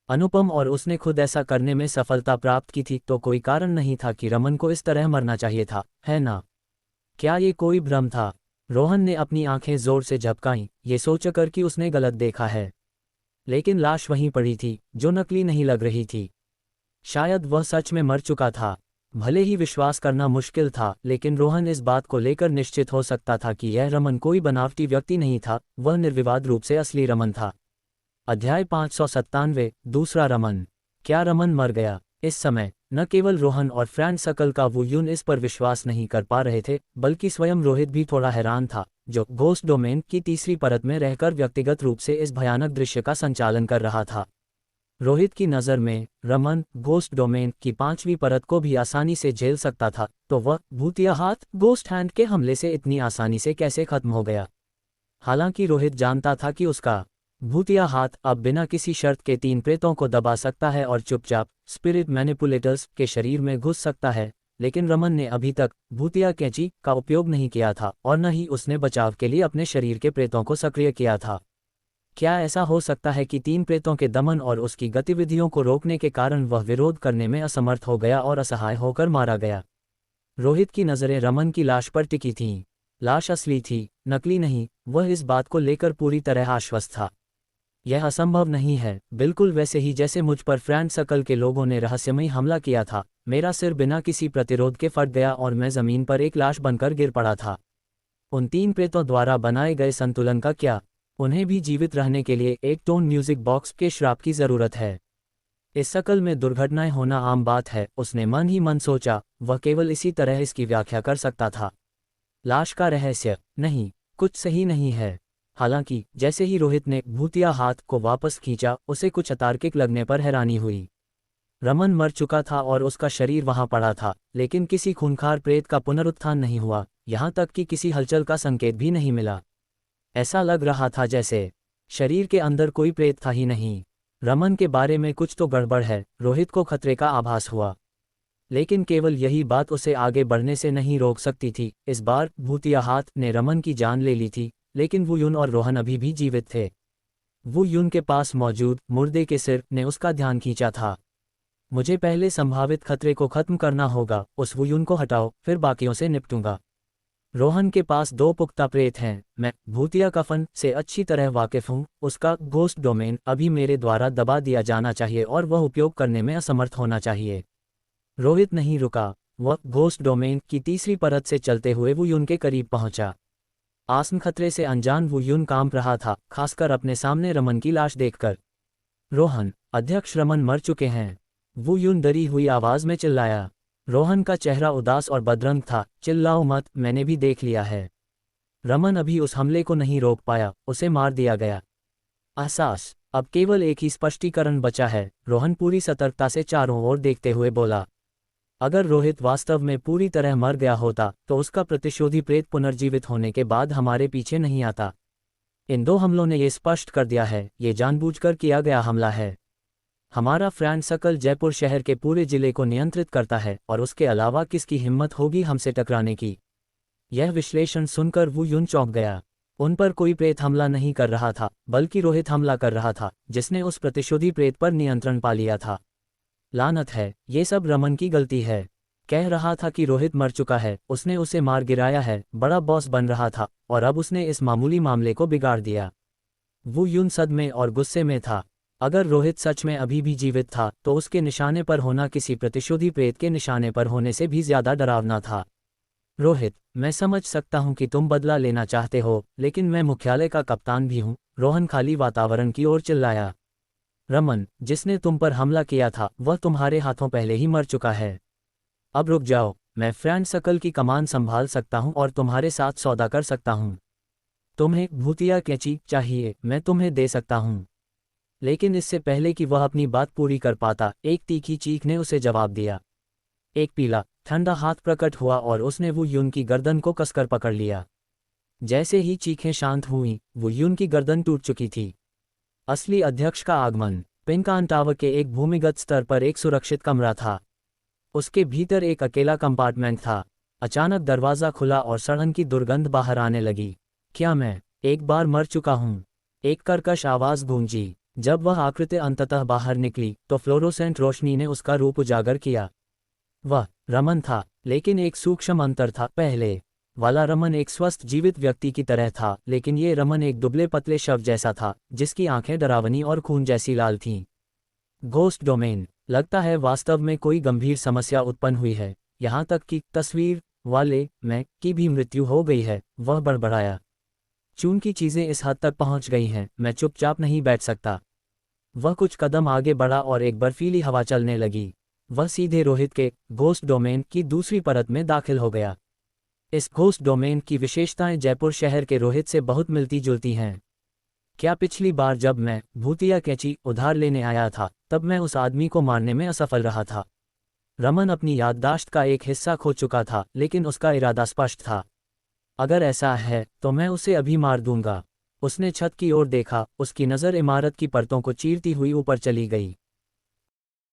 अनुपम और उसने खुद ऐसा करने में सफलता प्राप्त की थी, तो कोई कारण नहीं था कि रमन को इस तरह मरना चाहिए था, है ना? क्या ये कोई भ्रम था? रोहन ने अपनी आंखें जोर से झपकाईं, ये सोचकर कि उसने गलत देखा है। लेकिन लाश वहीं पड़ी थी, जो नकली नहीं लग रही थी। शायद वह सच में मर चुका था। भले ही विश्वास करना मुश्किल था, लेकिन रोहन इस बात को लेकर निश्चित हो सकता था कि यह रमन कोई बनावटी व्यक्ति नहीं था, वह निर्विवाद रूप से असली रमन था। अध्याय 597। दूसरा रमन। क्या रमन मर गया? इस समय न केवल रोहन और फ्रैंक सकल का वू यून इस पर विश्वास नहीं कर पा रहे थे, बल्कि स्वयं रोहित भी थोड़ा हैरान था, जो घोस्ट डोमेन की तीसरी परत में रहकर व्यक्तिगत रूप से इस भयानक दृश्य का संचालन कर रहा था। रोहित की नज़र में रमन घोस्ट डोमेन की पांचवी परत को भी आसानी से झेल सकता था, तो वह भूतिया हाथ घोस्ट हैंड के हमले से इतनी आसानी से कैसे खत्म हो गया? हालांकि रोहित जानता था कि उसका भूतिया हाथ अब बिना किसी शर्त के 3 प्रेतों को दबा सकता है और चुपचाप स्पिरिट मैनिपुलेटर्स के शरीर में घुस सकता है, लेकिन रमन ने अभी तक भूतिया कैंची का उपयोग नहीं किया था और न ही उसने बचाव के लिए अपने शरीर के प्रेतों को सक्रिय किया था। क्या ऐसा हो सकता है कि 3 प्रेतों के दमन और उसकी गतिविधियों को रोकने के कारण वह विरोध करने में असमर्थ हो गया और असहाय होकर मारा गया? रोहित की नज़रें रमन की लाश पर टिकी थीं। लाश असली थी, नकली नहीं, वह इस बात को लेकर पूरी तरह आश्वस्त था। यह असंभव नहीं है, बिल्कुल वैसे ही जैसे मुझ पर फ्रैंक सकल के लोगों ने रहस्यमयी हमला किया था। मेरा सिर बिना किसी प्रतिरोध के फट गया और मैं जमीन पर एक लाश बनकर गिर पड़ा था। उन 3 प्रेतों द्वारा बनाए गए संतुलन का क्या? उन्हें भी जीवित रहने के लिए एक टोन म्यूजिक बॉक्स के श्राप की जरूरत है। इस शकल में दुर्घटनाएं होना आम बात है, उसने मन ही मन सोचा। वह केवल इसी तरह इसकी व्याख्या कर सकता था। लाश का रहस्य? नहीं, कुछ सही नहीं है। हालांकि जैसे ही रोहित ने भूतिया हाथ को वापस खींचा, उसे कुछ अतार्किक लगने पर हैरानी हुई। रमन मर चुका था और उसका शरीर वहां पड़ा था, लेकिन किसी खूंखार प्रेत का पुनरुत्थान नहीं हुआ, यहां तक कि किसी हलचल का संकेत भी नहीं मिला। ऐसा लग रहा था जैसे शरीर के अंदर कोई प्रेत था ही नहीं। रमन के बारे में कुछ तो गड़बड़ है। रोहित को खतरे का आभास हुआ, लेकिन केवल यही बात उसे आगे बढ़ने से नहीं रोक सकती थी। इस बार भूतिया हाथ ने रमन की जान ले ली थी, लेकिन वू यून और रोहन अभी भी जीवित थे। वू यून के पास मौजूद मुर्दे के सिर ने उसका ध्यान खींचा था। मुझे पहले संभावित खतरे को खत्म करना होगा। उस वू यून को हटाओ, फिर बाकियों से निपटूंगा। रोहन के पास 2 पुख्ता प्रेत हैं। मैं भूतिया कफन से अच्छी तरह वाकिफ हूँ। उसका घोस्ट डोमेन अभी मेरे द्वारा दबा दिया जाना चाहिए और वह उपयोग करने में असमर्थ होना चाहिए। रोहित नहीं रुका। वह घोस्ट डोमेन की तीसरी परत से चलते हुए वू यून के करीब पहुंचा। आसन खतरे से अनजान वू यून कांप रहा था, खासकर अपने सामने रमन की लाश देखकर। रोहन, अध्यक्ष रमन मर चुके हैं। वू यून डरी हुई आवाज में चिल्लाया। रोहन का चेहरा उदास और बदरंग था। चिल्लाओ मत, मैंने भी देख लिया है। रमन अभी उस हमले को नहीं रोक पाया, उसे मार दिया गया। एहसास, अब केवल एक ही स्पष्टीकरण बचा है। रोहन पूरी सतर्कता से चारों ओर देखते हुए बोला। अगर रोहित वास्तव में पूरी तरह मर गया होता, तो उसका प्रतिशोधी प्रेत पुनर्जीवित होने के बाद हमारे पीछे नहीं आता। इन 2 हमलों ने ये स्पष्ट कर दिया है, ये जानबूझकर किया गया हमला है। हमारा फ्रैंक सकल जयपुर शहर के पूरे जिले को नियंत्रित करता है, और उसके अलावा किसकी हिम्मत होगी हमसे टकराने की? यह विश्लेषण सुनकर वू यून चौंक गया। उन पर कोई प्रेत हमला नहीं कर रहा था, बल्कि रोहित हमला कर रहा था, जिसने उस प्रतिशोधी प्रेत पर नियंत्रण पा लिया था। लानत है, ये सब रमन की गलती है। कह रहा था कि रोहित मर चुका है, उसने उसे मार गिराया है, बड़ा बॉस बन रहा था, और अब उसने इस मामूली मामले को बिगाड़ दिया। वू यून सदमे और गुस्से में था। अगर रोहित सच में अभी भी जीवित था, तो उसके निशाने पर होना किसी प्रतिशोधी प्रेत के निशाने पर होने से भी ज्यादा डरावना था। रोहित, मैं समझ सकता हूं कि तुम बदला लेना चाहते हो, लेकिन मैं मुख्यालय का कप्तान भी हूं। रोहन खाली वातावरण की ओर चिल्लाया। रमन, जिसने तुम पर हमला किया था, वह तुम्हारे हाथों पहले ही मर चुका है। अब रुक जाओ, मैं फ्रैंक सकल की कमान संभाल सकता हूं और तुम्हारे साथ सौदा कर सकता हूं। तुम्हें भूतिया कैंची चाहिए, मैं तुम्हें दे सकता हूं। लेकिन इससे पहले कि वह अपनी बात पूरी कर पाता, एक तीखी चीख ने उसे जवाब दिया। एक पीला ठंडा हाथ प्रकट हुआ और उसने वू यून की गर्दन को कसकर पकड़ लिया। जैसे ही चीखें शांत हुईं, वू यून की गर्दन टूट चुकी थी। असली अध्यक्ष का आगमन। पिंकान टावर के एक भूमिगत स्तर पर एक सुरक्षित कमरा था। उसके भीतर एक अकेला कंपार्टमेंट था। अचानक दरवाज़ा खुला और सड़न की दुर्गंध बाहर आने लगी। क्या मैं एक बार मर चुका हूँ? एक कर्कश आवाज़ गूंजी। जब वह आकृति अंततः बाहर निकली, तो फ्लोरोसेंट रोशनी ने उसका रूप उजागर किया। वह रमन था, लेकिन एक सूक्ष्म अंतर था। पहले वाला रमन एक स्वस्थ जीवित व्यक्ति की तरह था, लेकिन ये रमन एक दुबले पतले शव जैसा था, जिसकी आंखें डरावनी और खून जैसी लाल थीं। Ghost domain. लगता है वास्तव में कोई गंभीर समस्या उत्पन्न हुई है। यहाँ तक कि तस्वीर वाले मैं की भी मृत्यु हो गई है, वह बड़बड़ाया। चून की चीज़ें इस हद तक पहुँच गई हैं, मैं चुपचाप नहीं बैठ सकता। वह कुछ कदम आगे बढ़ा और एक बर्फीली हवा चलने लगी। वह सीधे रोहित के घोस्ट डोमेन की दूसरी परत में दाखिल हो गया। इस घोस्ट डोमेन की विशेषताएं जयपुर शहर के रोहित से बहुत मिलती जुलती हैं। क्या पिछली बार जब मैं भूतिया कैंची उधार लेने आया था, तब मैं उस आदमी को मारने में असफल रहा था। रमन अपनी याददाश्त का एक हिस्सा खो चुका था, लेकिन उसका इरादा स्पष्ट था। अगर ऐसा है तो मैं उसे अभी मार दूंगा। उसने छत की ओर देखा, उसकी नज़र इमारत की परतों को चीरती हुई ऊपर चली गई।